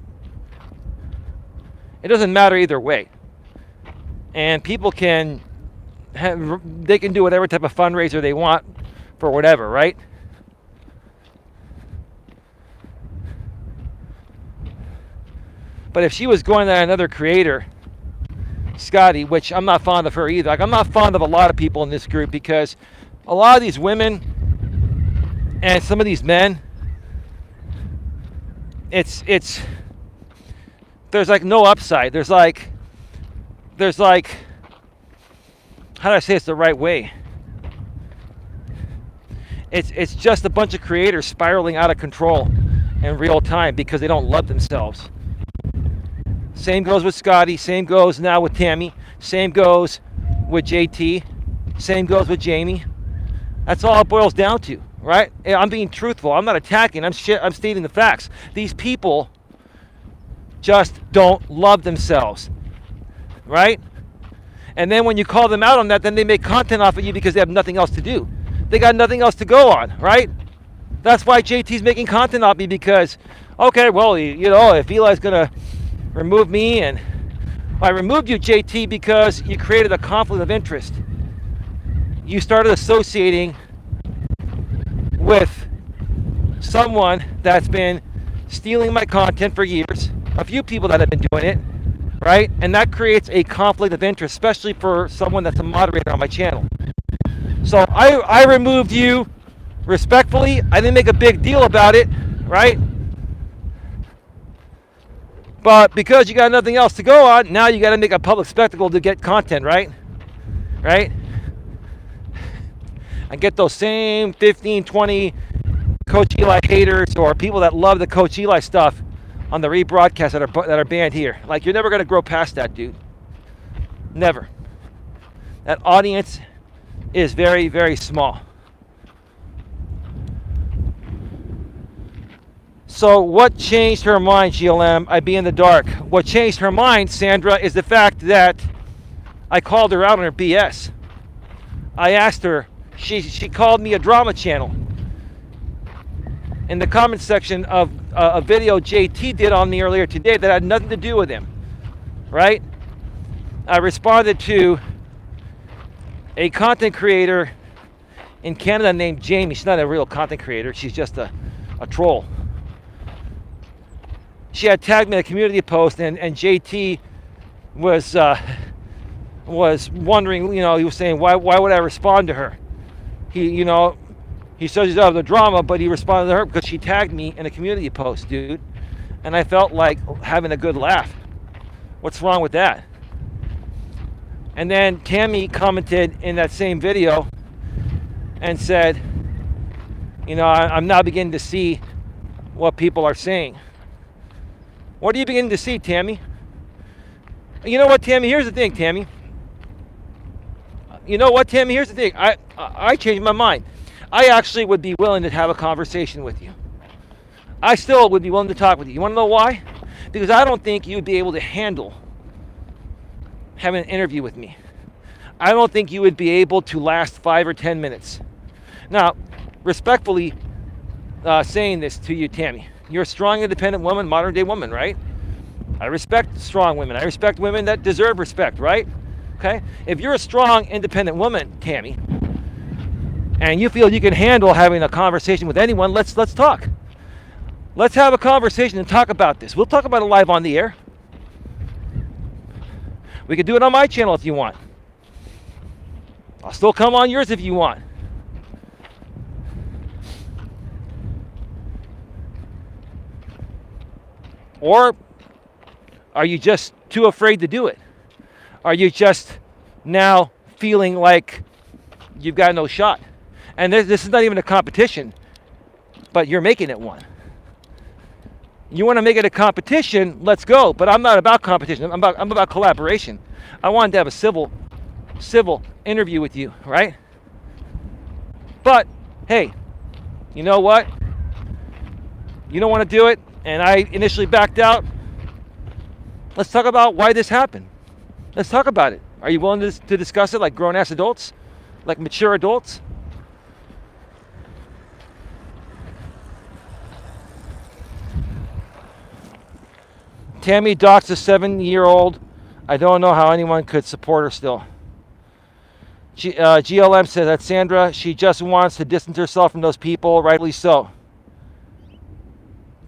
It doesn't matter either way. And people can do whatever type of fundraiser they want for whatever, right? But if she was going at another creator, Scotty, which I'm not fond of her either. Like, I'm not fond of a lot of people in this group because a lot of these women and some of these men, it's there's like no upside. There's like how do I say it's the right way? It's just a bunch of creators spiraling out of control in real time because they don't love themselves. Same goes with Scotty, same goes now with Tammy, same goes with JT, same goes with Jamie. That's all it boils down to. right? I'm being truthful. I'm not attacking. I'm stating the facts. These people just don't love themselves, right? And then when you call them out on that, then they make content off of you because they have nothing else to do. They got nothing else to go on, right? That's why JT's making content off me, because, okay, well, if Eli's going to remove me, and I removed you, JT, because you created a conflict of interest. You started associating with someone that's been stealing my content for years, a few people that have been doing it, right? And that creates a conflict of interest, especially for someone that's a moderator on my channel. So I removed you respectfully. I didn't make a big deal about it, right? But because you got nothing else to go on, now you got to make a public spectacle to get content, right? Right? And get those same 15, 20 Coach Eli haters, or people that love the Coach Eli stuff on the rebroadcast that are banned here. Like, you're never going to grow past that, dude. Never. That audience is very, very small. So what changed her mind, GLM? I be in the dark. What changed her mind, Sandra, is the fact that I called her out on her BS. I asked her, she called me a drama channel. In the comment section of a video JT did on me earlier today that had nothing to do with him, right? I responded to a content creator in Canada named Jamie. She's not a real content creator. She's just a troll. She had tagged me in a community post, and JT was wondering, he was saying, why would I respond to her? He says he's out of the drama, but he responded to her because she tagged me in a community post, dude. And I felt like having a good laugh. What's wrong with that? And then Tammy commented in that same video and said, I'm now beginning to see what people are saying. What are you beginning to see, Tammy? You know what, Tammy? Here's the thing, Tammy. Here's the thing. I changed my mind. I actually would be willing to have a conversation with you. I still would be willing to talk with you. You want to know why? Because I don't think you would be able to handle having an interview with me. I don't think you would be able to last 5 or 10 minutes. Now, respectfully saying this to you, Tammy, you're a strong, independent woman, modern day woman, right? I respect strong women. I respect women that deserve respect, right? Okay? If you're a strong, independent woman, Tammy, and you feel you can handle having a conversation with anyone, let's talk. Let's have a conversation and talk about this. We'll talk about it live on the air. We could do it on my channel if you want. I'll still come on yours if you want. Or are you just too afraid to do it? Are you just now feeling like you've got no shot? And this is not even a competition, but you're making it one. You want to make it a competition, let's go. But I'm not about competition. I'm about collaboration. I wanted to have a civil interview with you, right? But hey, you know what? You don't want to do it, and I initially backed out. Let's talk about why this happened. Let's talk about it. Are you willing to discuss it like grown-ass adults? Like mature adults? Tammy doxed a 7-year-old. I don't know how anyone could support her still. GLM said that Sandra, she just wants to distance herself from those people, rightly so.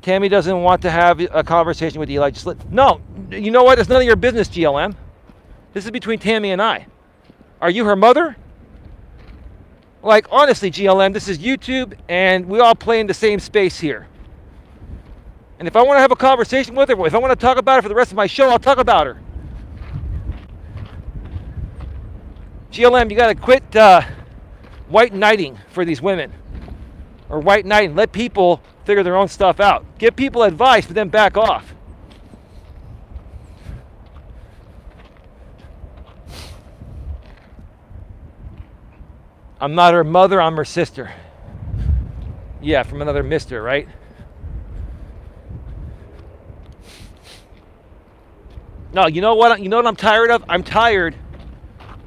Tammy doesn't want to have a conversation with Eli. No, you know what? It's none of your business, GLM. This is between Tammy and I. Are you her mother? Like, honestly, GLM, this is YouTube, and we all play in the same space here. And if I want to have a conversation with her, if I want to talk about her for the rest of my show, I'll talk about her. GLM, you got to quit white knighting for these women. Or white knighting. Let people figure their own stuff out. Give people advice, but then back off. I'm not her mother, I'm her sister. Yeah, from another mister, right? No, you know what? You know what I'm tired of? I'm tired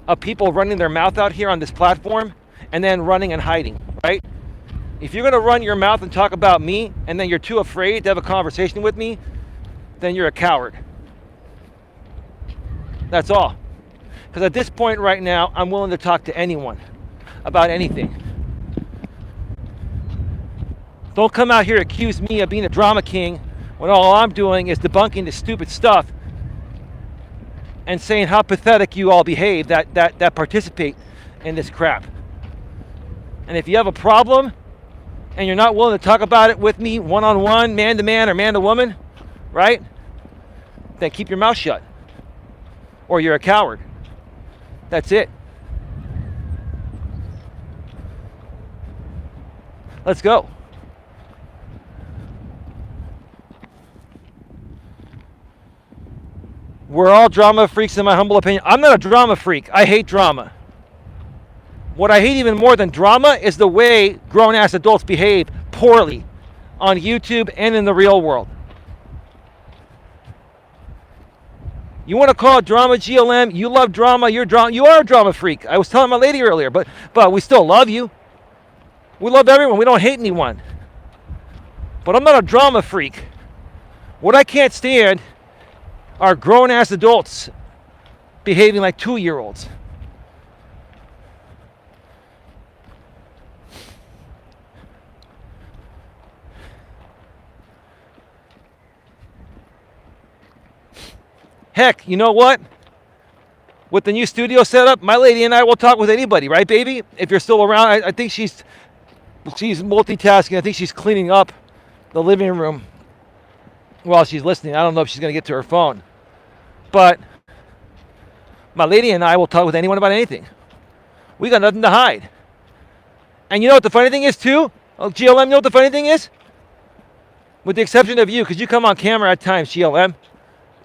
of people running their mouth out here on this platform and then running and hiding, right? If you're gonna run your mouth and talk about me and then you're too afraid to have a conversation with me, then you're a coward. That's all. Because at this point right now, I'm willing to talk to anyone about anything. Don't come out here and accuse me of being a drama king when all I'm doing is debunking this stupid stuff and saying how pathetic you all behave that participate in this crap. And if you have a problem and you're not willing to talk about it with me one-on-one, man-to-man or man-to-woman, right? Then keep your mouth shut. Or you're a coward. That's it. Let's go. We're all drama freaks in my humble opinion. I'm not a drama freak. I hate drama. What I hate even more than drama is the way grown-ass adults behave poorly on YouTube and in the real world. You want to call it drama, GLM? You love drama. You are a drama freak. I was telling my lady earlier, but we still love you. We love everyone. We don't hate anyone. But I'm not a drama freak. What I can't stand are grown-ass adults behaving like 2-year-olds. Heck, you know what? With the new studio setup, my lady and I will talk with anybody, right, baby? If you're still around, I think she's multitasking. I think she's cleaning up the living room while she's listening. I don't know if she's going to get to her phone. But my lady and I will talk with anyone about anything. We got nothing to hide. And you know what the funny thing is, too? Oh, GLM, you know what the funny thing is? With the exception of you, because you come on camera at times, GLM.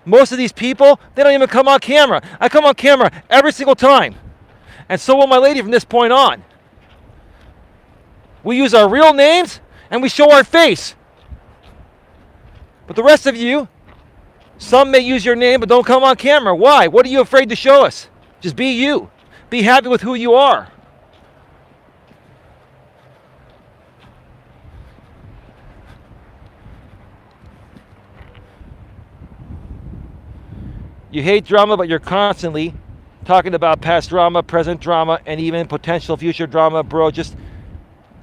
Most of these people, they don't even come on camera. I come on camera every single time. And so will my lady from this point on. We use our real names and we show our face. But the rest of you, some may use your name but don't come on camera. Why? What are you afraid to show us? Just be you. Be happy with who you are. You hate drama, but you're constantly talking about past drama, present drama, and even potential future drama, bro. Just,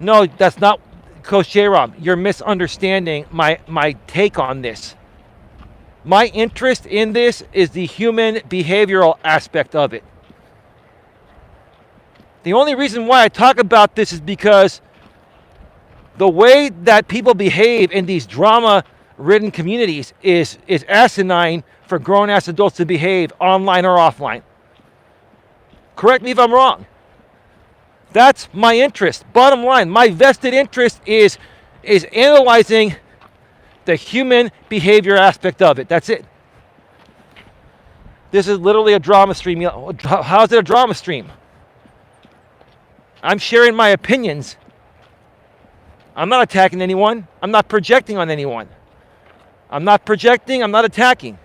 no, that's not, Coach J-Rom, you're misunderstanding my take on this. My interest in this is the human behavioral aspect of it. The only reason why I talk about this is because the way that people behave in these drama-ridden communities is asinine for grown-ass adults to behave online or offline. Correct me if I'm wrong. That's my interest. Bottom line, my vested interest is analyzing the human behavior aspect of it. That's it. This is literally a drama stream. How is it a drama stream? I'm sharing my opinions. I'm not attacking anyone. I'm not projecting on anyone. I'm not projecting. I'm not attacking.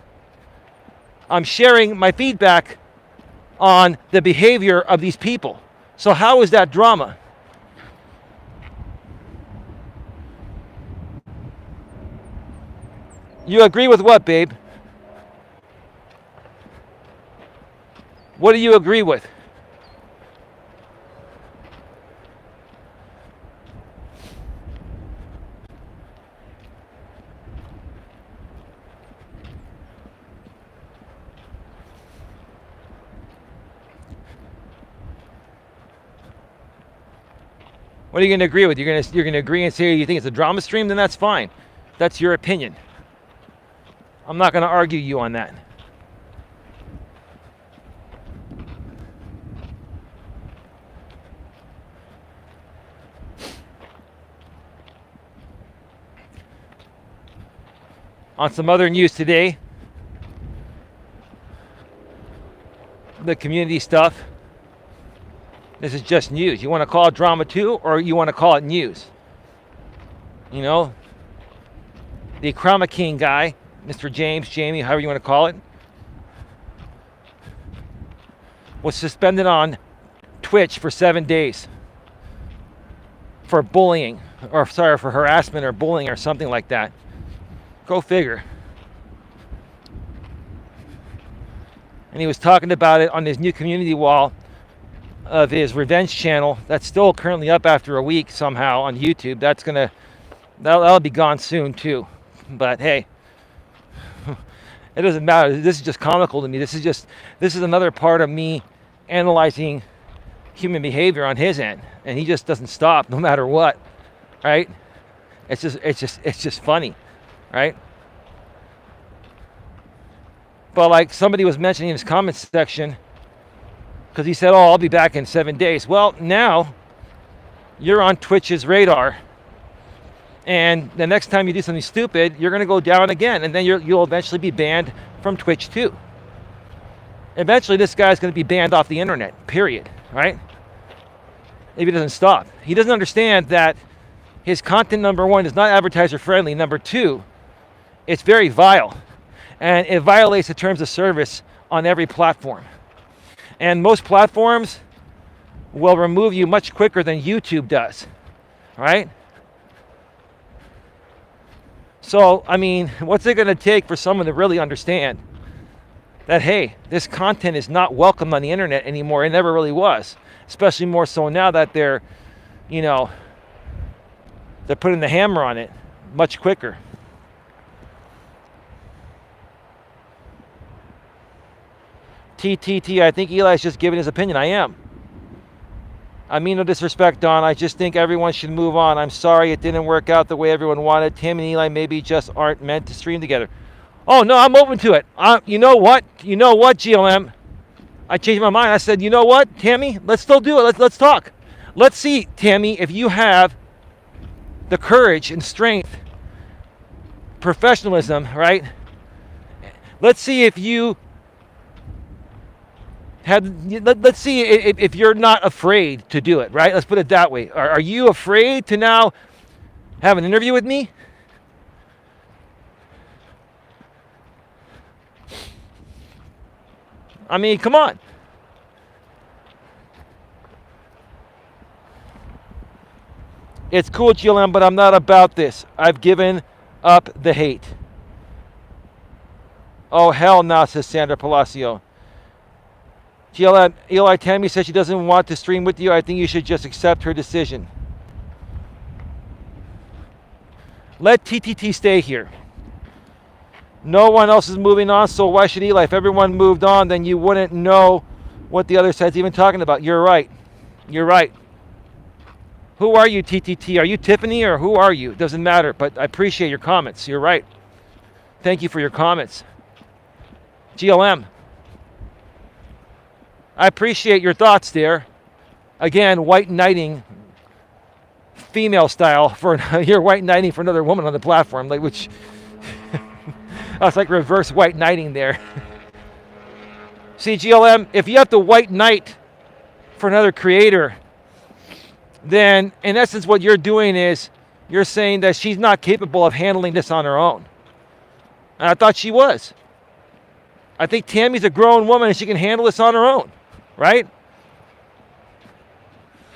I'm sharing my feedback on the behavior of these people. So how is that drama? You agree with what, babe? What do you agree with? What are you going to agree with? You're going to agree and say you think it's a drama stream? Then that's fine. That's your opinion. I'm not going to argue you on that. On some other news today, the community stuff. This is just news. You want to call it drama too, or you want to call it news? You know, the Chroma King guy, Mr. James, Jamie, however you want to call it, was suspended on Twitch for 7 days for bullying, or sorry, for harassment or bullying or something like that. Go figure. And he was talking about it on his new community wall of his revenge channel that's still currently up after a week somehow on YouTube. That'll be gone soon too. But hey, it doesn't matter. This is just comical to me. This is another part of me analyzing human behavior on his end, and he just doesn't stop no matter what, right? It's just funny, right? But like somebody was mentioning in his comments section, because he said, "Oh, I'll be back in 7 days." Well, now you're on Twitch's radar, and the next time you do something stupid, you're going to go down again, and then you'll eventually be banned from Twitch too. Eventually, this guy's going to be banned off the internet, period, right? If he doesn't stop. He doesn't understand that his content, number one, is not advertiser friendly. Number two, it's very vile, and it violates the terms of service on every platform. And most platforms will remove you much quicker than YouTube does, right? So, I mean, what's it going to take for someone to really understand that, hey, this content is not welcome on the internet anymore? It never really was, especially more so now that they're putting the hammer on it much quicker. TTT, I think Eli's just giving his opinion. I am. I mean no disrespect, Don. I just think everyone should move on. I'm sorry it didn't work out the way everyone wanted. Tim and Eli maybe just aren't meant to stream together. Oh, no, I'm open to it. You know what, GLM? I changed my mind. I said, you know what, Tammy? Let's still do it. Let's talk. Let's see, Tammy, if you have the courage and strength, professionalism, right? Let's see if you let's see if you're not afraid to do it, right? Let's put it that way. Are you afraid to now have an interview with me? I mean, come on. It's cool, GLM, but I'm not about this. I've given up the hate. Oh, hell no, says Sandra Palacio. GLM, Eli, Tammy says she doesn't want to stream with you. I think you should just accept her decision. Let TTT stay here. No one else is moving on, so why should Eli? If everyone moved on, then you wouldn't know what the other side's even talking about. You're right. You're right. Who are you, TTT? Are you Tiffany or who are you? It doesn't matter, but I appreciate your comments. You're right. Thank you for your comments. GLM. I appreciate your thoughts there. Again, white knighting, female style, for you're white knighting for another woman on the platform, like which that's like reverse white knighting there. See, GLM, if you have to white knight for another creator, then in essence what you're doing is you're saying that she's not capable of handling this on her own. And I thought she was. I think Tammy's a grown woman and she can handle this on her own. Right?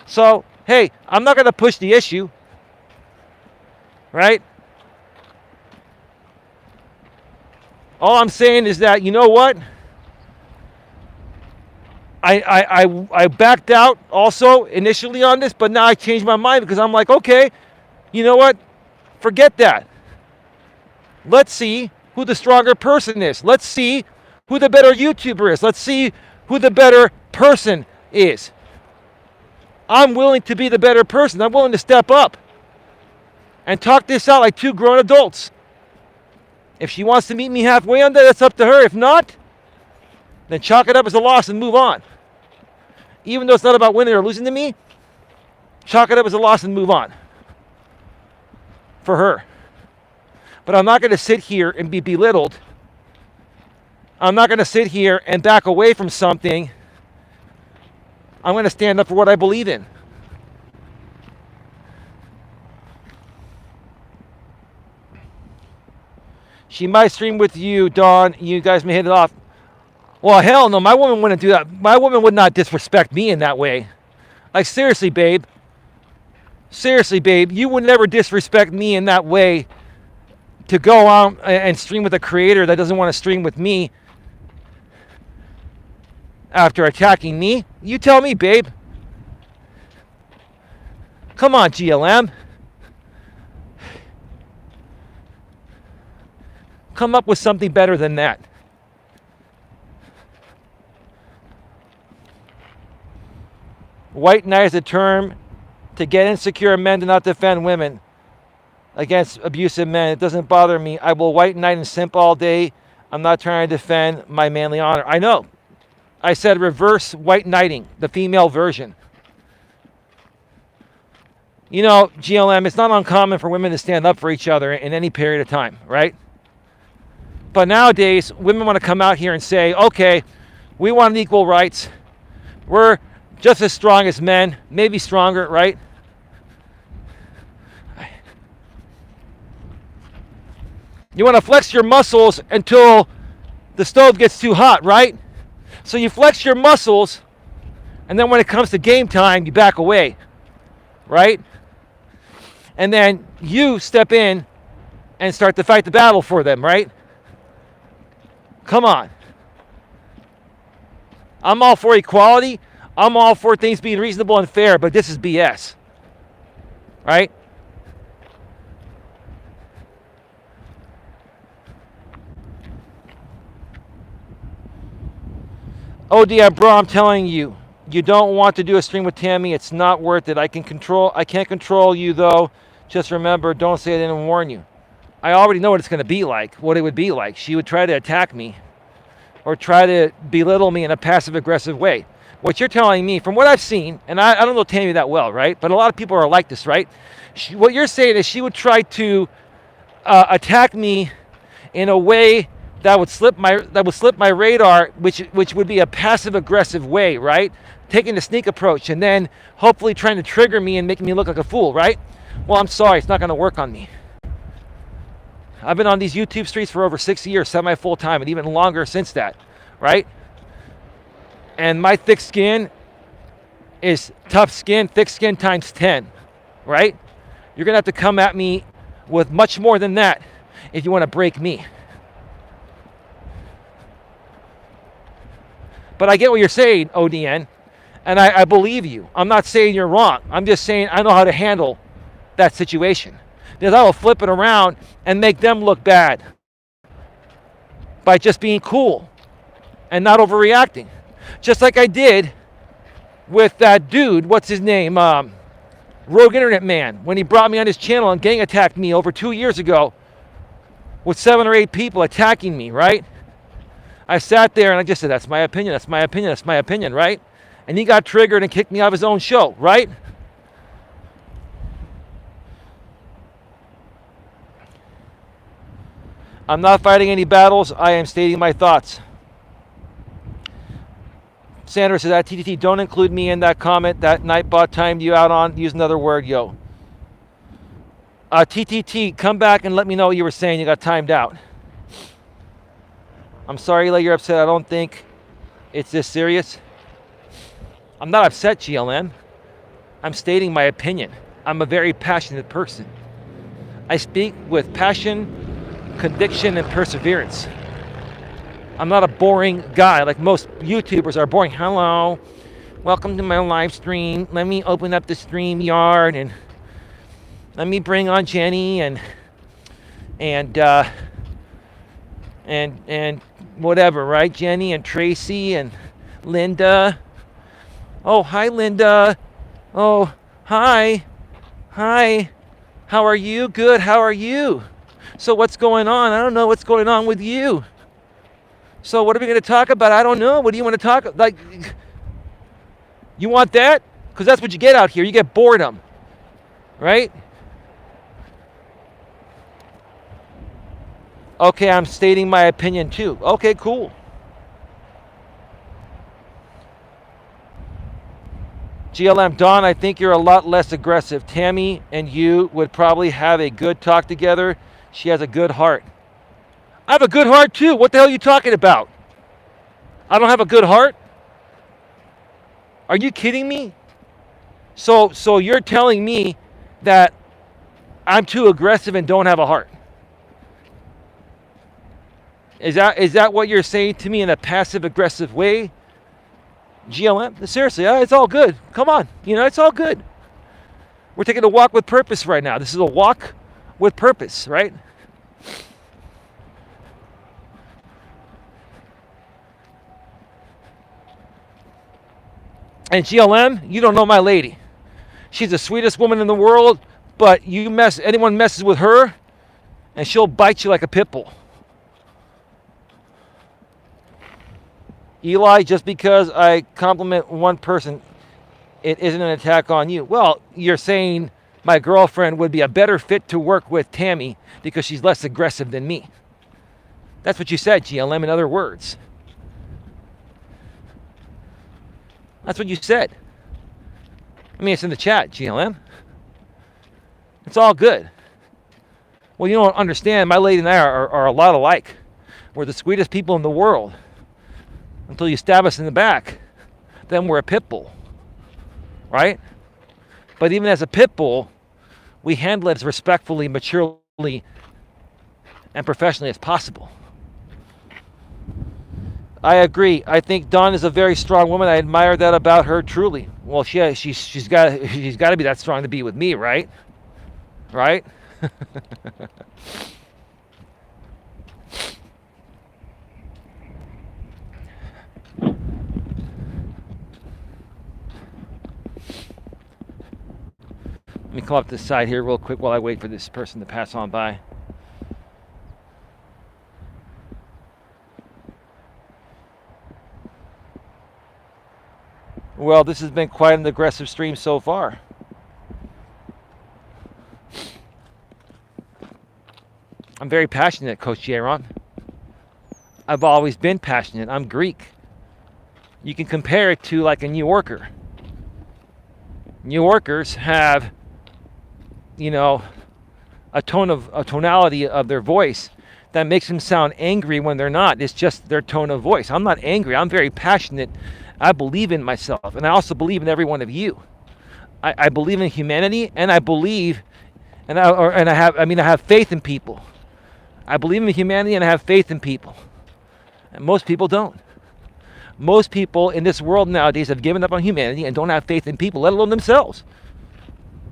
So, hey, I'm not going to push the issue. Right? All I'm saying is that, you know what? I backed out also initially on this, but now I changed my mind because I'm like, okay, you know what? Forget that. Let's see who the stronger person is. Let's see who the better YouTuber is. Let's see who the better person is. I'm willing to be the better person. I'm willing to step up and talk this out like two grown adults. If she wants to meet me halfway on that, that's up to her. If not, then chalk it up as a loss and move on. Even though it's not about winning or losing to me, chalk it up as a loss and move on. For her. But I'm not going to sit here and be belittled. I'm not going to sit here and back away from something. I'm going to stand up for what I believe in. She might stream with you, Dawn. You guys may hit it off. Well, hell no. My woman wouldn't do that. My woman would not disrespect me in that way. Like, seriously, babe. Seriously, babe. You would never disrespect me in that way to go out and stream with a creator that doesn't want to stream with me after attacking me. You tell me, babe. Come on, GLM. Come up with something better than that. White knight is a term to get insecure men to not defend women against abusive men. It doesn't bother me. I will white knight and simp all day. I'm not trying to defend my manly honor. I know. I said reverse white knighting, the female version. You know, GLM, it's not uncommon for women to stand up for each other in any period of time, right? But nowadays, women want to come out here and say, okay, we want equal rights. We're just as strong as men, maybe stronger, right? You want to flex your muscles until the stove gets too hot, right? So you flex your muscles, and then when it comes to game time, you back away, right? And then you step in and start to fight the battle for them, right? Come on. I'm all for equality. I'm all for things being reasonable and fair, but this is BS, right? Oh, dear, bro, I'm telling you, you don't want to do a stream with Tammy. It's not worth it. I can't control you, though. Just remember, don't say I didn't warn you. I already know what it's going to be like, what it would be like. She would try to attack me or try to belittle me in a passive-aggressive way. What you're telling me, from what I've seen, and I don't know Tammy that well, right? But a lot of people are like this, right? What you're saying is she would try to attack me in a way that would slip my radar, which would be a passive-aggressive way, right? Taking a sneak approach and then hopefully trying to trigger me and making me look like a fool, right? Well, I'm sorry, it's not going to work on me. I've been on these YouTube streets for over 6 years, semi-full time, and even longer since that, right? And my thick skin is tough skin, thick skin times 10, right? You're going to have to come at me with much more than that if you want to break me. But I get what you're saying, ODN, and I believe you. I'm not saying you're wrong. I'm just saying I know how to handle that situation. Because I will flip it around and make them look bad by just being cool and not overreacting. Just like I did with that dude, what's his name? Rogue Internet Man, when he brought me on his channel and gang attacked me over 2 years ago with 7 or 8 people attacking me, right? I sat there and I just said, that's my opinion, that's my opinion, that's my opinion, right? And he got triggered and kicked me out of his own show, right? I'm not fighting any battles. I am stating my thoughts. Sandra says, TTT, don't include me in that comment. That Nightbot timed you out on. Use another word, yo. TTT, come back and let me know what you were saying. You got timed out. I'm sorry, Eli, you're upset. I don't think it's this serious. I'm not upset, GLM. I'm stating my opinion. I'm a very passionate person. I speak with passion, conviction, and perseverance. I'm not a boring guy like most YouTubers are boring. Hello, welcome to my live stream. Let me open up the StreamYard and let me bring on Jenny and whatever, right? Jenny and Tracy and Linda. Oh, hi, Linda. Oh, hi. Hi. How are you? Good. How are you? So what's going on? I don't know what's going on with you. So what are we going to talk about? I don't know. What do you want to talk about? Like, you want that? Because that's what you get out here. You get boredom, right? Okay, I'm stating my opinion too. Okay, cool. GLM, Don, I think you're a lot less aggressive. Tammy and you would probably have a good talk together. She has a good heart. I have a good heart too. What the hell are you talking about? I don't have a good heart? Are you kidding me? So you're telling me that I'm too aggressive and don't have a heart? Is that what you're saying to me in a passive aggressive way? GLM? Seriously, it's all good. Come on, it's all good. We're taking a walk with purpose right now. This is a walk with purpose, right? And GLM, you don't know my lady. She's the sweetest woman in the world, but anyone messes with her, and she'll bite you like a pit bull. Eli, just because I compliment one person, it isn't an attack on you. Well, you're saying my girlfriend would be a better fit to work with Tammy because she's less aggressive than me. That's what you said, GLM, in other words. That's what you said. I mean, it's in the chat, GLM. It's all good. Well, you don't understand. My lady and I are a lot alike. We're the sweetest people in the world. Until you stab us in the back, then we're a pit bull, right? But even as a pit bull, we handle it as respectfully, maturely, and professionally as possible. I agree. I think Dawn is a very strong woman. I admire that about her truly. Well, she's got to be that strong to be with me, right? Right? Let me come up this side here real quick while I wait for this person to pass on by. Well, this has been quite an aggressive stream so far. I'm very passionate, Coach Eli. I've always been passionate. I'm Greek. You can compare it to like a New Yorker. New Yorkers have, a tonality of their voice that makes them sound angry when they're not. It's just their tone of voice. I'm not angry. I'm very passionate. I believe in myself, and I also believe in every one of you. I believe in humanity, and I believe, I have faith in people. I believe in humanity, and I have faith in people. And most people don't. Most people in this world nowadays have given up on humanity and don't have faith in people, let alone themselves.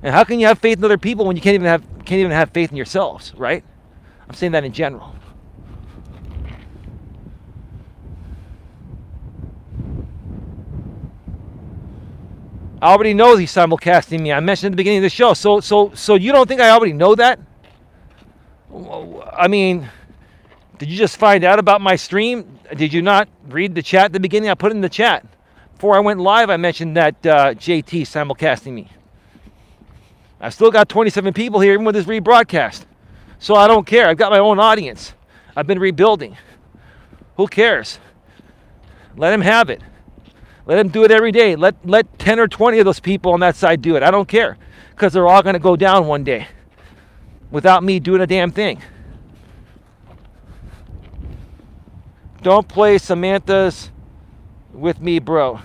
And how can you have faith in other people when you can't even have faith in yourselves, right? I'm saying that in general. I already know he's simulcasting me. I mentioned at the beginning of the show. So you don't think I already know that? I mean, did you just find out about my stream? Did you not read the chat at the beginning? I put it in the chat. Before I went live, I mentioned that JT simulcasting me. I've still got 27 people here, even with this rebroadcast. So I don't care. I've got my own audience. I've been rebuilding. Who cares? Let him have it. Let him do it every day. Let 10 or 20 of those people on that side do it. I don't care. Because they're all going to go down one day without me doing a damn thing. Don't play Samantha's with me, bro.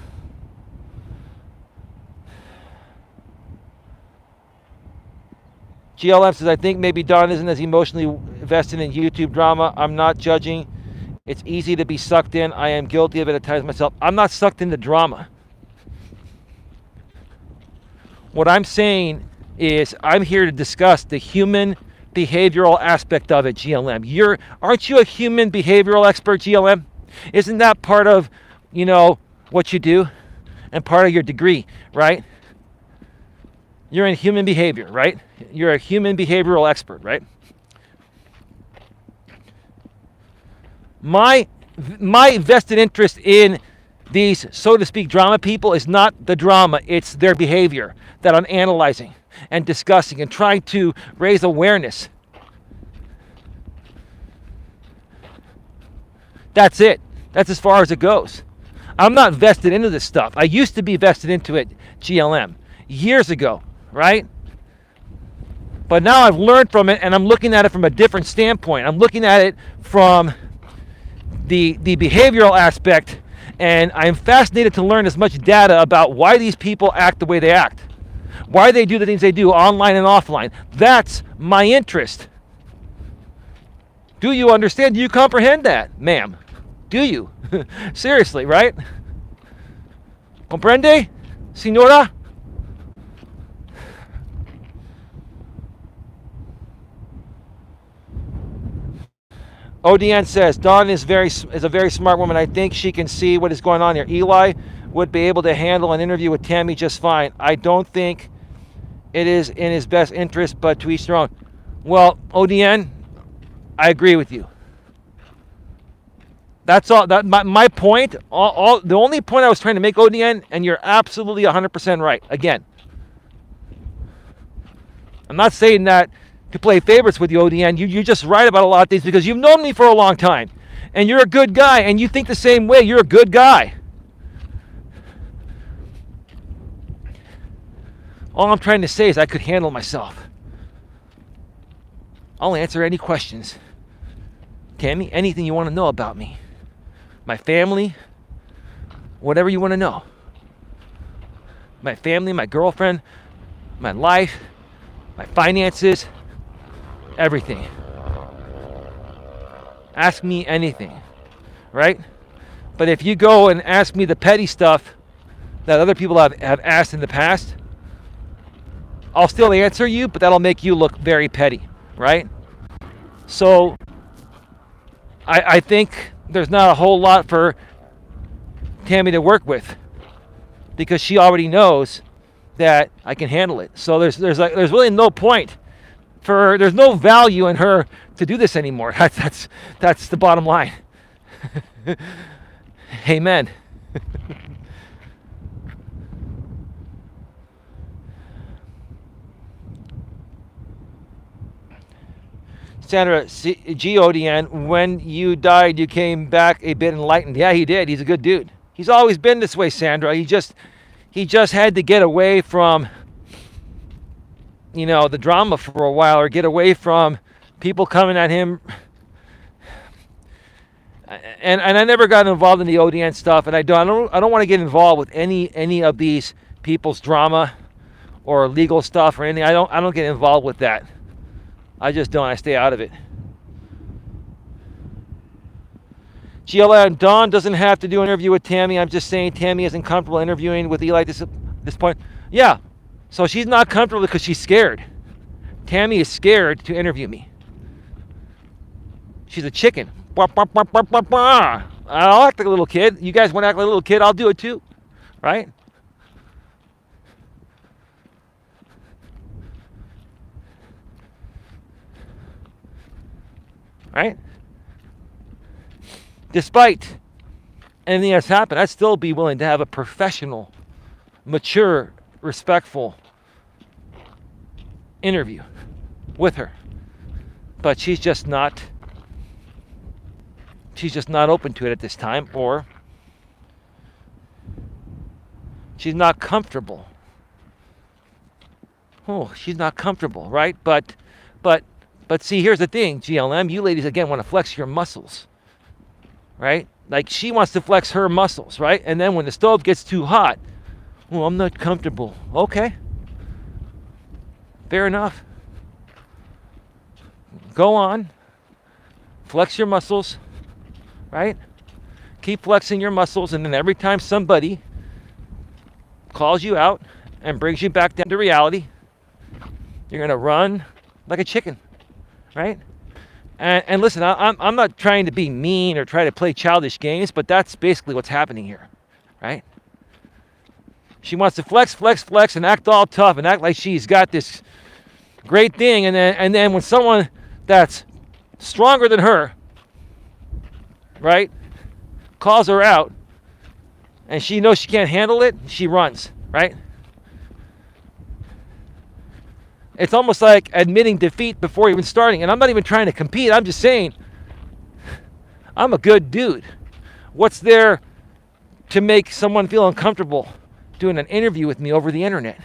GLM says, I think maybe Don isn't as emotionally invested in YouTube drama. I'm not judging. It's easy to be sucked in. I am guilty of it at times myself. I'm not sucked into drama. What I'm saying is I'm here to discuss the human behavioral aspect of it, GLM. Aren't you a human behavioral expert, GLM? Isn't that part of, what you do and part of your degree, right? You're in human behavior, right? You're a human behavioral expert, right? My vested interest in these, so to speak, drama people is not the drama. It's their behavior that I'm analyzing and discussing and trying to raise awareness. That's it. That's as far as it goes. I'm not vested into this stuff. I used to be vested into it, GLM, years ago, right? But now I've learned from it, and I'm looking at it from a different standpoint. I'm looking at it from the behavioral aspect, and I'm fascinated to learn as much data about why these people act the way they act, why they do the things they do online and offline. That's my interest. Do you understand? Do you comprehend that, ma'am? Do you? Seriously, right? Comprende, señora? ODN says, Dawn is a very smart woman. I think she can see what is going on here. Eli would be able to handle an interview with Tammy just fine. I don't think it is in his best interest, but to each their own. Well, ODN, I agree with you. That's all. That my point. The only point I was trying to make, ODN, and you're absolutely 100% right. Again, I'm not saying that to play favorites with you, ODN. You're just right about a lot of things because you've known me for a long time, and you're a good guy, and you think the same way. You're a good guy. All I'm trying to say is I could handle myself. I'll answer any questions. Tammy, anything you want to know about me. My family, whatever you want to know. My family, my girlfriend, my life, my finances, everything. Ask me anything, right? But if you go and ask me the petty stuff that other people have asked in the past, I'll still answer you, but that'll make you look very petty, right? So I think there's not a whole lot for Tammy to work with because she already knows that I can handle it. So there's really no point there's no value in her to do this anymore. That's the bottom line. Amen. Sandra, GODN, when you died, you came back a bit enlightened. Yeah, he did. He's a good dude. He's always been this way, Sandra. He just had to get away from, the drama for a while, or get away from people coming at him. And I never got involved in the ODN stuff, and I don't want to get involved with any of these people's drama or legal stuff or anything. I don't get involved with that. I just don't. I stay out of it. GLN, Dawn doesn't have to do an interview with Tammy. I'm just saying Tammy isn't comfortable interviewing with Eli at this point. Yeah. So she's not comfortable because she's scared. Tammy is scared to interview me. She's a chicken. I'll act like a little kid. You guys want to act like a little kid? I'll do it too. Right? Right? Despite anything that's happened, I'd still be willing to have a professional, mature, respectful interview with her. But she's just not open to it at this time, or she's not comfortable. Oh, she's not comfortable, right? But see, here's the thing, GLM, you ladies again want to flex your muscles, right? Like she wants to flex her muscles, right? And then when the stove gets too hot, well, I'm not comfortable. Okay. Fair enough. Go on. Flex your muscles, right? Keep flexing your muscles, and then every time somebody calls you out and brings you back down to reality, you're going to run like a chicken. Right? And listen, I'm not trying to be mean or try to play childish games, but that's basically what's happening here. Right? She wants to flex, and act all tough and act like she's got this great thing. And then when someone that's stronger than her, right, calls her out and she knows she can't handle it, she runs. Right? It's almost like admitting defeat before even starting. And I'm not even trying to compete. I'm just saying, I'm a good dude. What's there to make someone feel uncomfortable doing an interview with me over the internet?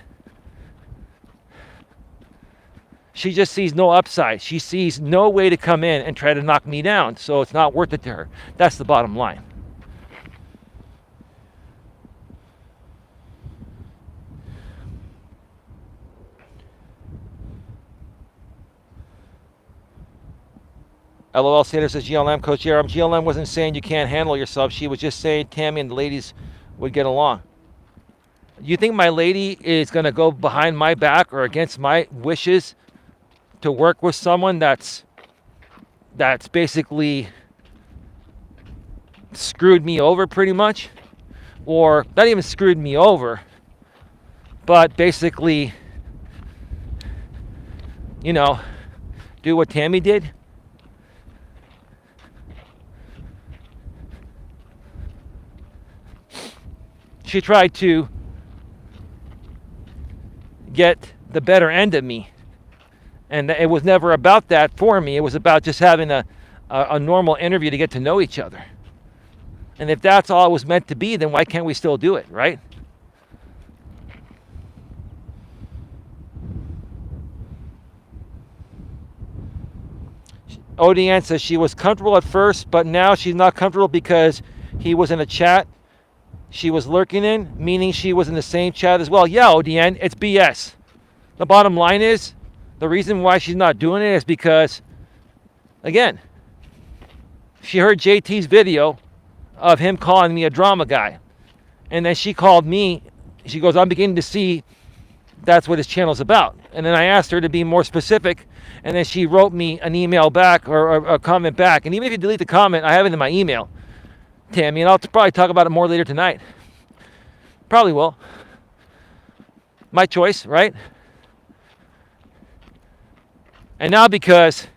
She just sees no upside. She sees no way to come in and try to knock me down, so it's not worth it to her. That's the bottom line. LOL Sailor says, GLM, Coach Aram. GLM wasn't saying you can't handle yourself. She was just saying Tammy and the ladies would get along. You think my lady is going to go behind my back or against my wishes to work with someone that's basically screwed me over pretty much? Or not even screwed me over, but basically, you know, do what Tammy did? She tried to get the better end of me. And it was never about that for me. It was about just having a normal interview to get to know each other. And if that's all it was meant to be, then why can't we still do it, right? ODN says she was comfortable at first, but now she's not comfortable because he was in a chat she was lurking in, meaning she was in the same chat as well. Yeah, ODN, it's BS. The bottom line is, the reason why she's not doing it is because, again, she heard JT's video of him calling me a drama guy. And then she called me. She goes, I'm beginning to see that's what his channel's about. And then I asked her to be more specific. And then she wrote me an email back or a comment back. And even if you delete the comment, I have it in my email, Tammy. And I'll probably talk about it more later tonight. Probably will. My choice, right? And now because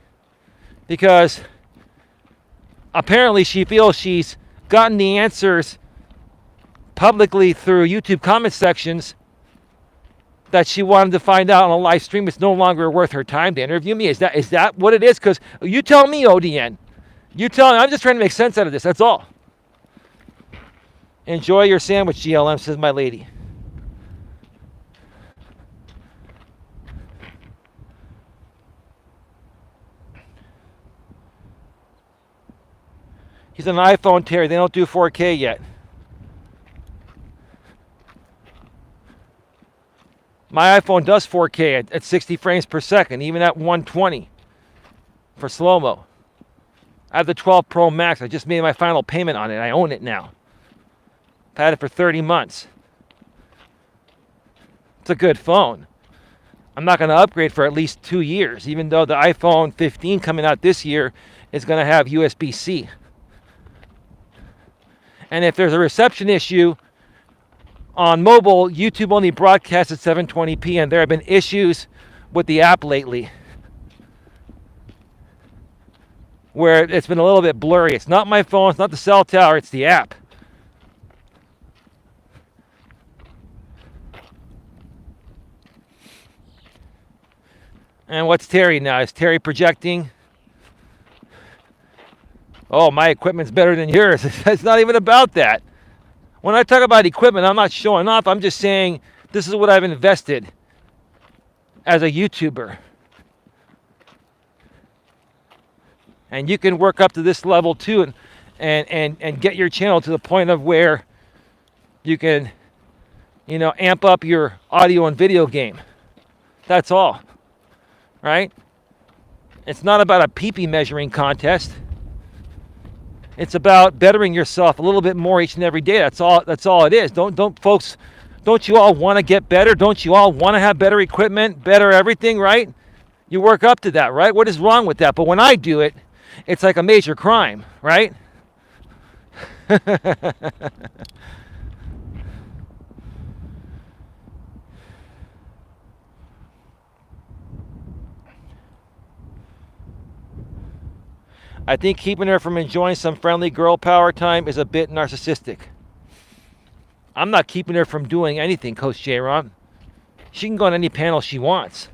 apparently she feels she's gotten the answers publicly through YouTube comment sections that she wanted to find out on a live stream, it's no longer worth her time to interview me. Is that what it is? Because you tell me, ODN. You tell me. I'm just trying to make sense out of this. That's all. Enjoy your sandwich, GLM, says my lady. He's an iPhone, Terry. They don't do 4K yet. My iPhone does 4K at 60 frames per second, even at 120 for slow-mo. I have the 12 Pro Max. I just made my final payment on it. I own it now. I've had it for 30 months. It's a good phone. I'm not going to upgrade for at least 2 years, even though the iPhone 15 coming out this year is going to have USB-C. And if there's a reception issue on mobile, YouTube only broadcasts at 720p, and there have been issues with the app lately where it's been a little bit blurry. It's not my phone, it's not the cell tower, it's the app. And what's Terry now? Is Terry projecting? Oh, my equipment's better than yours. It's not even about that. When I talk about equipment, I'm not showing off. I'm just saying this is what I've invested as a YouTuber. And you can work up to this level too and get your channel to the point of where you can, amp up your audio and video game. That's all. Right? It's not about a pee-pee measuring contest. It's about bettering yourself a little bit more each and every day. That's all it is. Don't you all want to get better? Don't you all want to have better equipment, better everything, right? You work up to that, right? What is wrong with that? But when I do it, it's like a major crime, right? I think keeping her from enjoying some friendly girl power time is a bit narcissistic. I'm not keeping her from doing anything, Coach J-Ron. She can go on any panel she wants.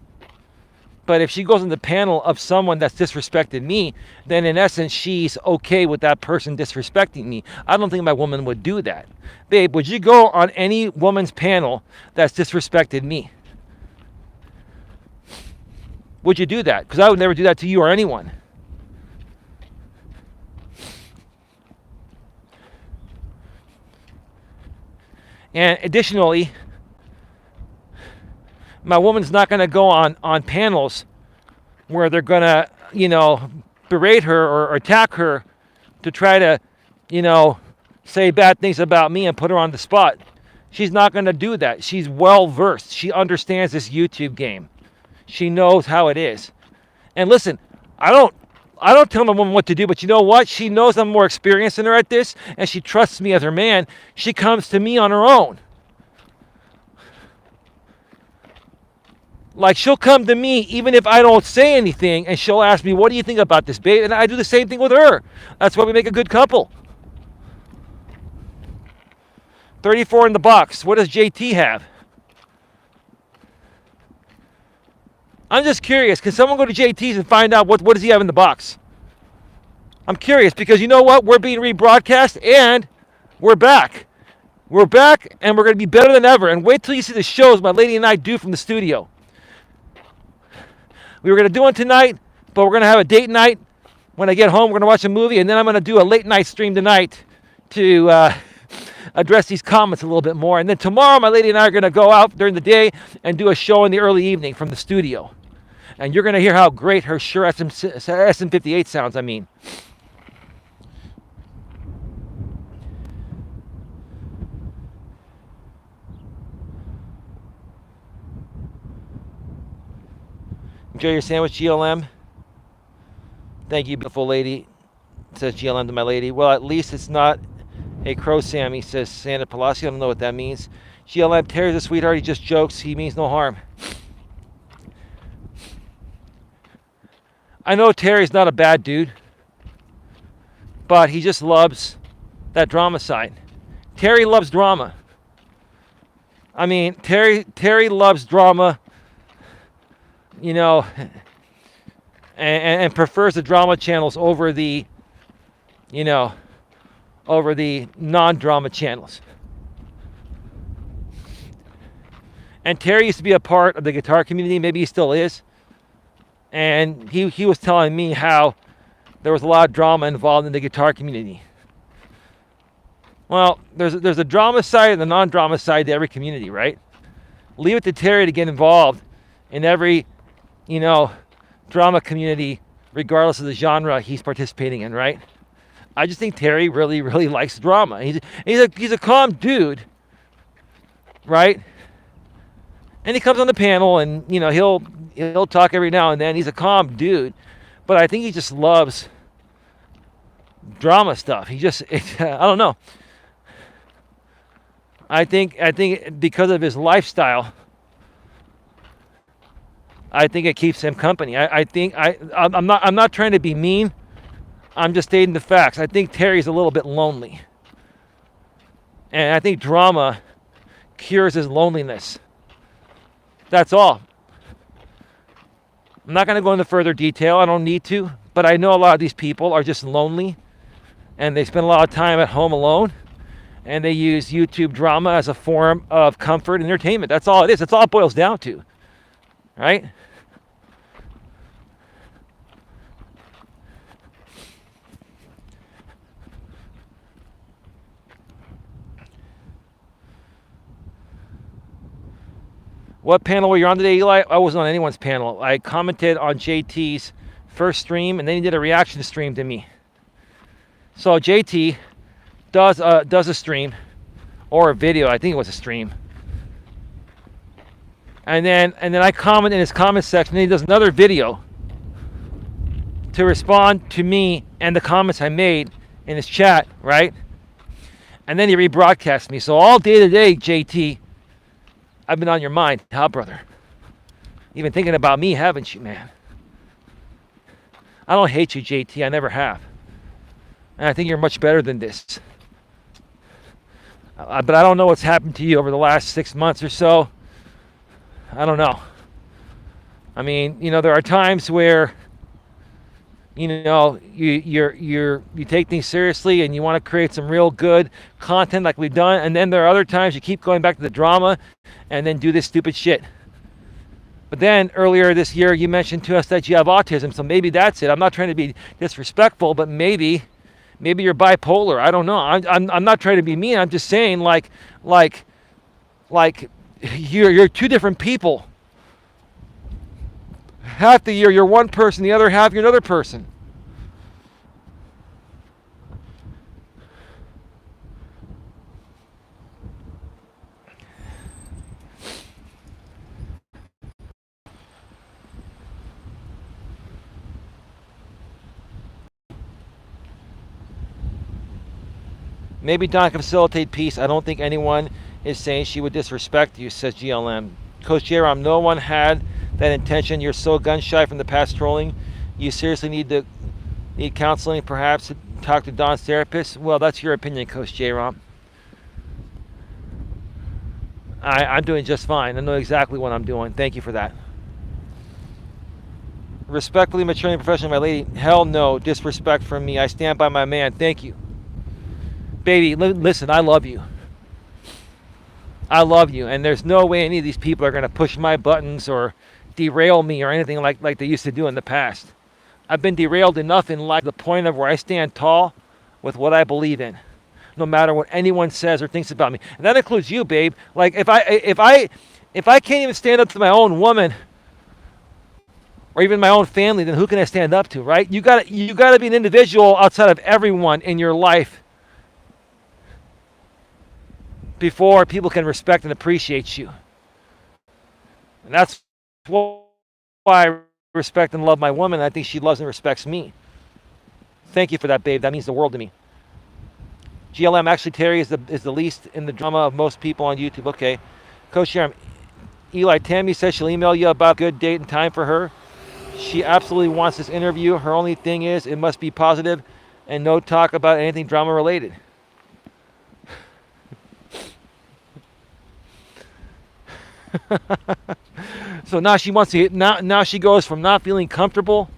But if she goes on the panel of someone that's disrespected me, then in essence, she's okay with that person disrespecting me. I don't think my woman would do that. Babe, would you go on any woman's panel that's disrespected me? would you do that? Because I would never do that to you or anyone. And additionally, my woman's not going to go on panels where they're going to, berate her or attack her to try to, say bad things about me and put her on the spot. She's not going to do that. She's well versed. She understands this YouTube game. She knows how it is. And listen, I don't tell my woman what to do, but you know what? She knows I'm more experienced than her at this, and she trusts me as her man. She comes to me on her own. Like, she'll come to me even if I don't say anything, and she'll ask me, what do you think about this, babe? And I do the same thing with her. That's why we make a good couple. 34 in the box. What does JT have? I'm just curious. Can someone go to JT's and find out what does he have in the box? I'm curious because you know what? We're being rebroadcast and we're back. We're back and we're going to be better than ever. And wait till you see the shows my lady and I do from the studio. We were going to do one tonight, but we're going to have a date night. When I get home, we're going to watch a movie, and then I'm going to do a late night stream tonight to address these comments a little bit more. And then tomorrow, my lady and I are going to go out during the day and do a show in the early evening from the studio. And you're going to hear how great her Shure SM58 sounds, Enjoy your sandwich, GLM. Thank you, beautiful lady, says GLM to my lady. Well, at least it's not a crow Sammy, says Santa Palacio. I don't know what that means. GLM, Terry's a sweetheart. He just jokes. He means no harm. I know Terry's not a bad dude, but he just loves that drama side. Terry loves drama. Terry loves drama, and prefers the drama channels over the, over the non-drama channels. And Terry used to be a part of the guitar community. Maybe he still is. And he was telling me how there was a lot of drama involved in the guitar community. Well, there's a drama side and a non-drama side to every community, right? Leave it to Terry to get involved in every, drama community, regardless of the genre he's participating in, right? I just think Terry really, really likes drama. He's a calm dude, right? And he comes on the panel, and he'll talk every now and then. He's a calm dude, but I think he just loves drama stuff. I don't know. I think because of his lifestyle, I think it keeps him company. I'm not trying to be mean. I'm just stating the facts. I think Terry's a little bit lonely, and I think drama cures his loneliness. That's all. I'm not going to go into further detail. I don't need to, but I know a lot of these people are just lonely, and they spend a lot of time at home alone, and they use YouTube drama as a form of comfort and entertainment. That's all it is. That's all it boils down to, right? What panel were you on today, Eli? I wasn't on anyone's panel. I commented on JT's first stream, and then he did a reaction stream to me. So JT does a stream, or a video. I think it was a stream. And then I comment in his comment section, and he does another video to respond to me and the comments I made in his chat, right? And then he rebroadcasts me. So all day today, JT, I've been on your mind, huh, brother? You've been thinking about me, haven't you, man? I don't hate you, JT. I never have. And I think you're much better than this. But I don't know what's happened to you over the last 6 months or so. I don't know. There are times where, you take things seriously and you want to create some real good content like we've done. And then there are other times you keep going back to the drama and then do this stupid shit. But then earlier this year, you mentioned to us that you have autism, so maybe that's it. I'm not trying to be disrespectful, but maybe you're bipolar. I don't know. I'm not trying to be mean. I'm just saying, like you're two different people. Half the year you're one person, the other half you're another person. Maybe Don can facilitate peace. I don't think anyone is saying she would disrespect you, says GLM. Coach Jerome, no one had that intention. You're so gun shy from the past trolling. You seriously need counseling, perhaps talk to Don's therapist. Well, that's your opinion, Coach Jerome. I'm doing just fine. I know exactly what I'm doing. Thank you for that. Respectfully, maturing professional, my lady. Hell no, disrespect from me. I stand by my man. Thank you. Baby, listen, I love you. I love you, and there's no way any of these people are going to push my buttons or derail me or anything like they used to do in the past. I've been derailed enough in life to the point of where I stand tall with what I believe in, no matter what anyone says or thinks about me. And that includes you, babe. Like if I can't even stand up to my own woman or even my own family, then who can I stand up to, right? You got to be an individual outside of everyone in your life before people can respect and appreciate you. And that's why I respect and love my woman. I think she loves and respects me. Thank you for that, babe. That means the world to me. GLM, actually, Terry is the least in the drama of most people on YouTube. Okay. Coach Sharon, Eli, Tammy says she'll email you about a good date and time for her. She absolutely wants this interview. Her only thing is it must be positive and no talk about anything drama related. So now she wants to now she goes from not feeling comfortable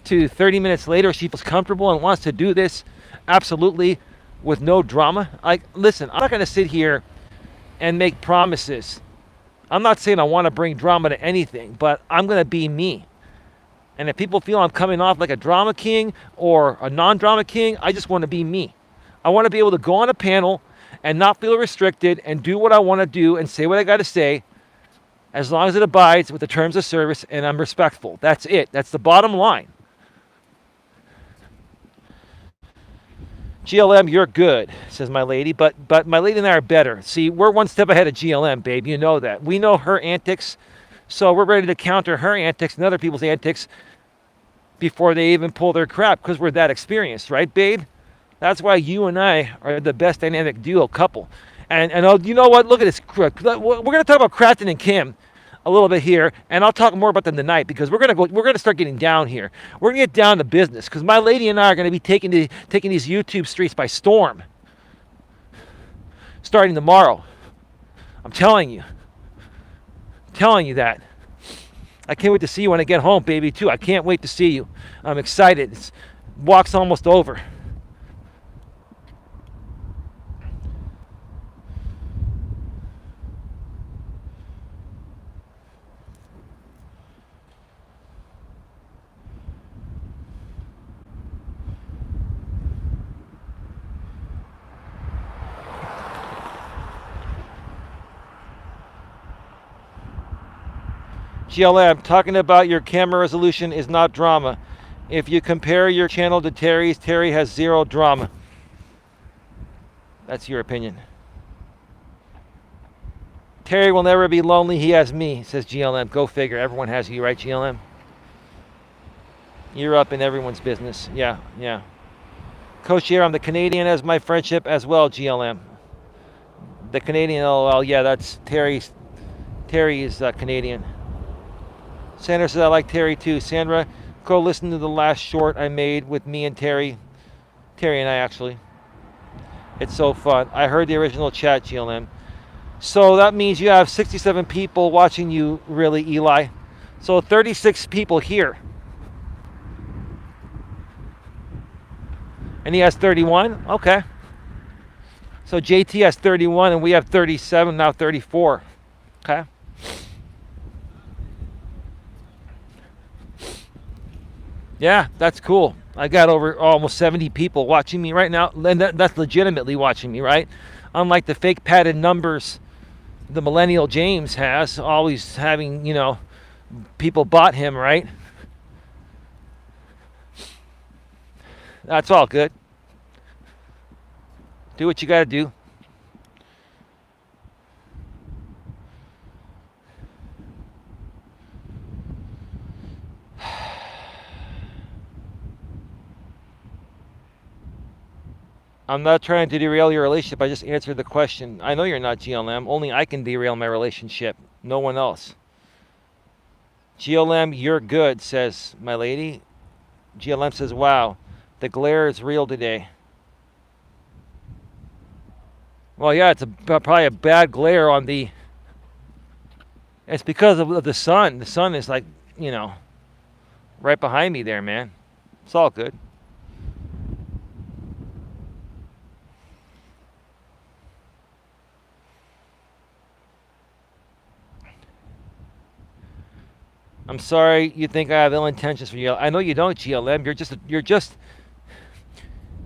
to 30 minutes later she feels comfortable and wants to do this absolutely with no drama. Like, listen, I'm not going to sit here and make promises. I'm not saying I want to bring drama to anything, but I'm going to be me. And if people feel I'm coming off like a drama king or a non-drama king, I just want to be me. I want to be able to go on a panel and not feel restricted and do what I want to do and say what I got to say, as long as it abides with the terms of service and I'm respectful. That's it. That's the bottom line. GLM, you're good, says my lady, but my lady and I are better. See, we're one step ahead of GLM, babe. You know that. We know her antics, so we're ready to counter her antics and other people's antics before they even pull their crap, because we're that experienced, right, babe? That's why you and I are the best dynamic duo couple. And you know what? Look at this. We're going to talk about Crafton and Kim a little bit here, and I'll talk more about them tonight, because we're going to start getting down here. We're going to get down to business, because my lady and I are going to be taking these YouTube streets by storm starting tomorrow. I'm telling you that. I can't wait to see you when I get home, baby, too. I can't wait to see you. I'm excited. Walk's almost over. GLM, talking about your camera resolution is not drama. If you compare your channel to Terry's, Terry has zero drama. That's your opinion. Terry will never be lonely. He has me, says GLM. Go figure. Everyone has you, right, GLM? You're up in everyone's business. Yeah. Coach here, I'm the Canadian as my friendship as well, GLM. The Canadian, LOL. Yeah, that's Terry's. Terry is Canadian. Sandra says, I like Terry too. Sandra, go listen to the last short I made with me and Terry. Terry and I, actually. It's so fun. I heard the original chat, GLM. So that means you have 67 people watching you, really, Eli. So 36 people here. And he has 31? Okay. So JT has 31 and we have 37, now 34. Okay. Yeah, that's cool. I got over almost 70 people watching me right now, and that's legitimately watching me, right? Unlike the fake padded numbers the millennial James has, always having, people bot him, right? That's all good. Do what you got to do. I'm not trying to derail your relationship. I just answered the question. I know you're not GLM. Only I can derail my relationship. No one else. GLM, you're good, says my lady. GLM says, wow, the glare is real today. Well, yeah, it's probably a bad glare on the... It's because of the sun. The sun is like, right behind me there, man. It's all good. I'm sorry you think I have ill intentions for you. I know you don't, GLM.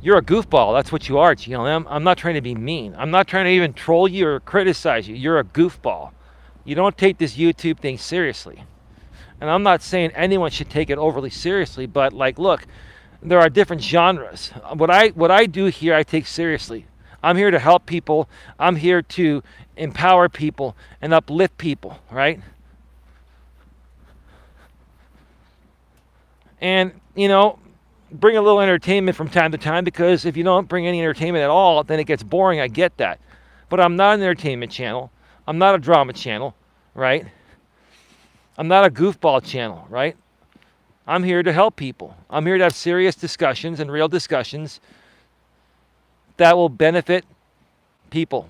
You're a goofball. That's what you are, GLM. I'm not trying to be mean. I'm not trying to even troll you or criticize you. You're a goofball. You don't take this YouTube thing seriously. And I'm not saying anyone should take it overly seriously, but look, there are different genres. What I do here, I take seriously. I'm here to help people. I'm here to empower people and uplift people, right? And, bring a little entertainment from time to time, because if you don't bring any entertainment at all, then it gets boring. I get that. But I'm not an entertainment channel. I'm not a drama channel, right? I'm not a goofball channel, right? I'm here to help people. I'm here to have serious discussions and real discussions that will benefit people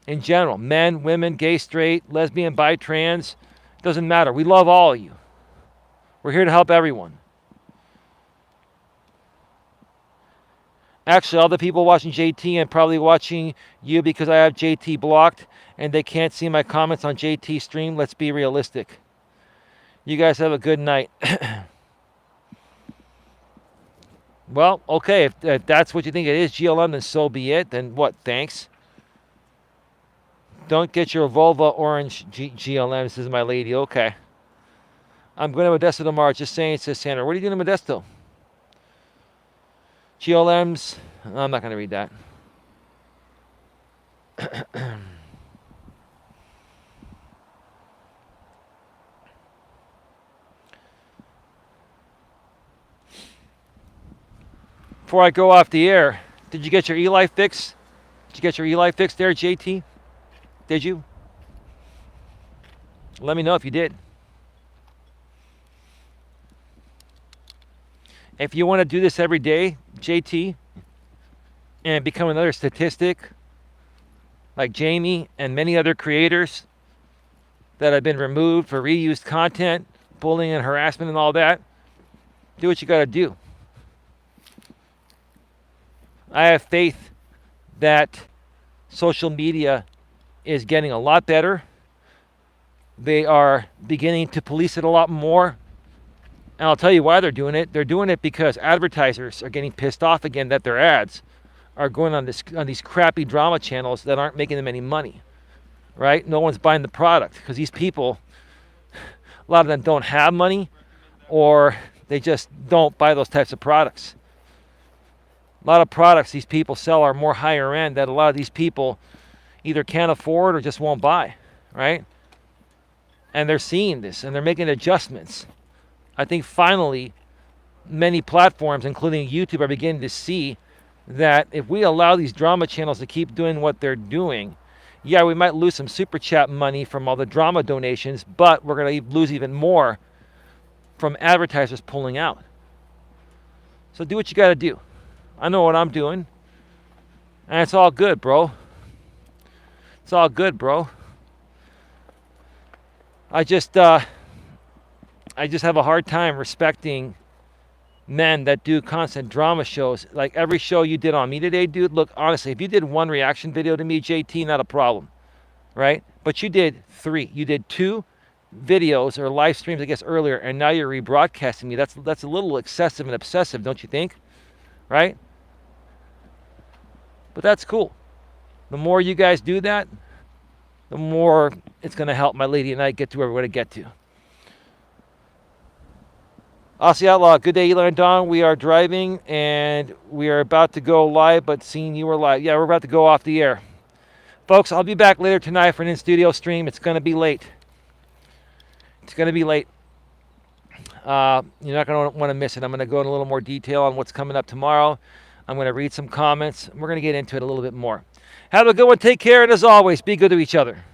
in general. Men, women, gay, straight, lesbian, bi, trans. Doesn't matter. We love all of you. We're here to help everyone. Actually, all the people watching JT and probably watching you because I have JT blocked and they can't see my comments on JT stream. Let's be realistic. You guys have a good night. Well, okay, if that's what you think it is, GLM, then so be it. Then what? Thanks. Don't get your vulva orange, GLM, this is my lady. Okay. I'm going to Modesto tomorrow. Just saying, says Sandra. What are you doing in Modesto? GLMs. I'm not going to read that. Before I go off the air, did you get your Eli fix? Did you get your Eli fix there, JT? Did you? Let me know if you did. If you want to do this every day, JT, and become another statistic like Jamie and many other creators that have been removed for reused content, bullying and harassment and all that, do what you got to do. I have faith that social media is getting a lot better. They are beginning to police it a lot more. And I'll tell you why they're doing it. They're doing it because advertisers are getting pissed off again that their ads are going on these crappy drama channels that aren't making them any money, right? No one's buying the product because these people, a lot of them don't have money, or they just don't buy those types of products. A lot of products these people sell are more higher end that a lot of these people either can't afford or just won't buy, right? And they're seeing this and they're making adjustments. I think finally many platforms, including YouTube, are beginning to see that if we allow these drama channels to keep doing what they're doing, yeah, we might lose some super chat money from all the drama donations, but we're going to lose even more from advertisers pulling out. So do what you got to do. I know what I'm doing. And it's all good, bro. It's all good, bro. I just have a hard time respecting men that do constant drama shows. Like every show you did on me today, dude, look, honestly, if you did one reaction video to me, JT, not a problem, right? But you did 3. You did 2 videos or live streams, I guess, earlier, and now you're rebroadcasting me. That's a little excessive and obsessive, don't you think? Right? But that's cool. The more you guys do that, the more it's going to help my lady and I get to where we're going to get to. Aussie Outlaw, good day, Eli and Don. We are driving and we are about to go live, but seeing you were live. Yeah, we're about to go off the air. Folks, I'll be back later tonight for an in-studio stream. It's going to be late. It's going to be late. You're not going to want to miss it. I'm going to go in a little more detail on what's coming up tomorrow. I'm going to read some comments. We're going to get into it a little bit more. Have a good one. Take care. And as always, be good to each other.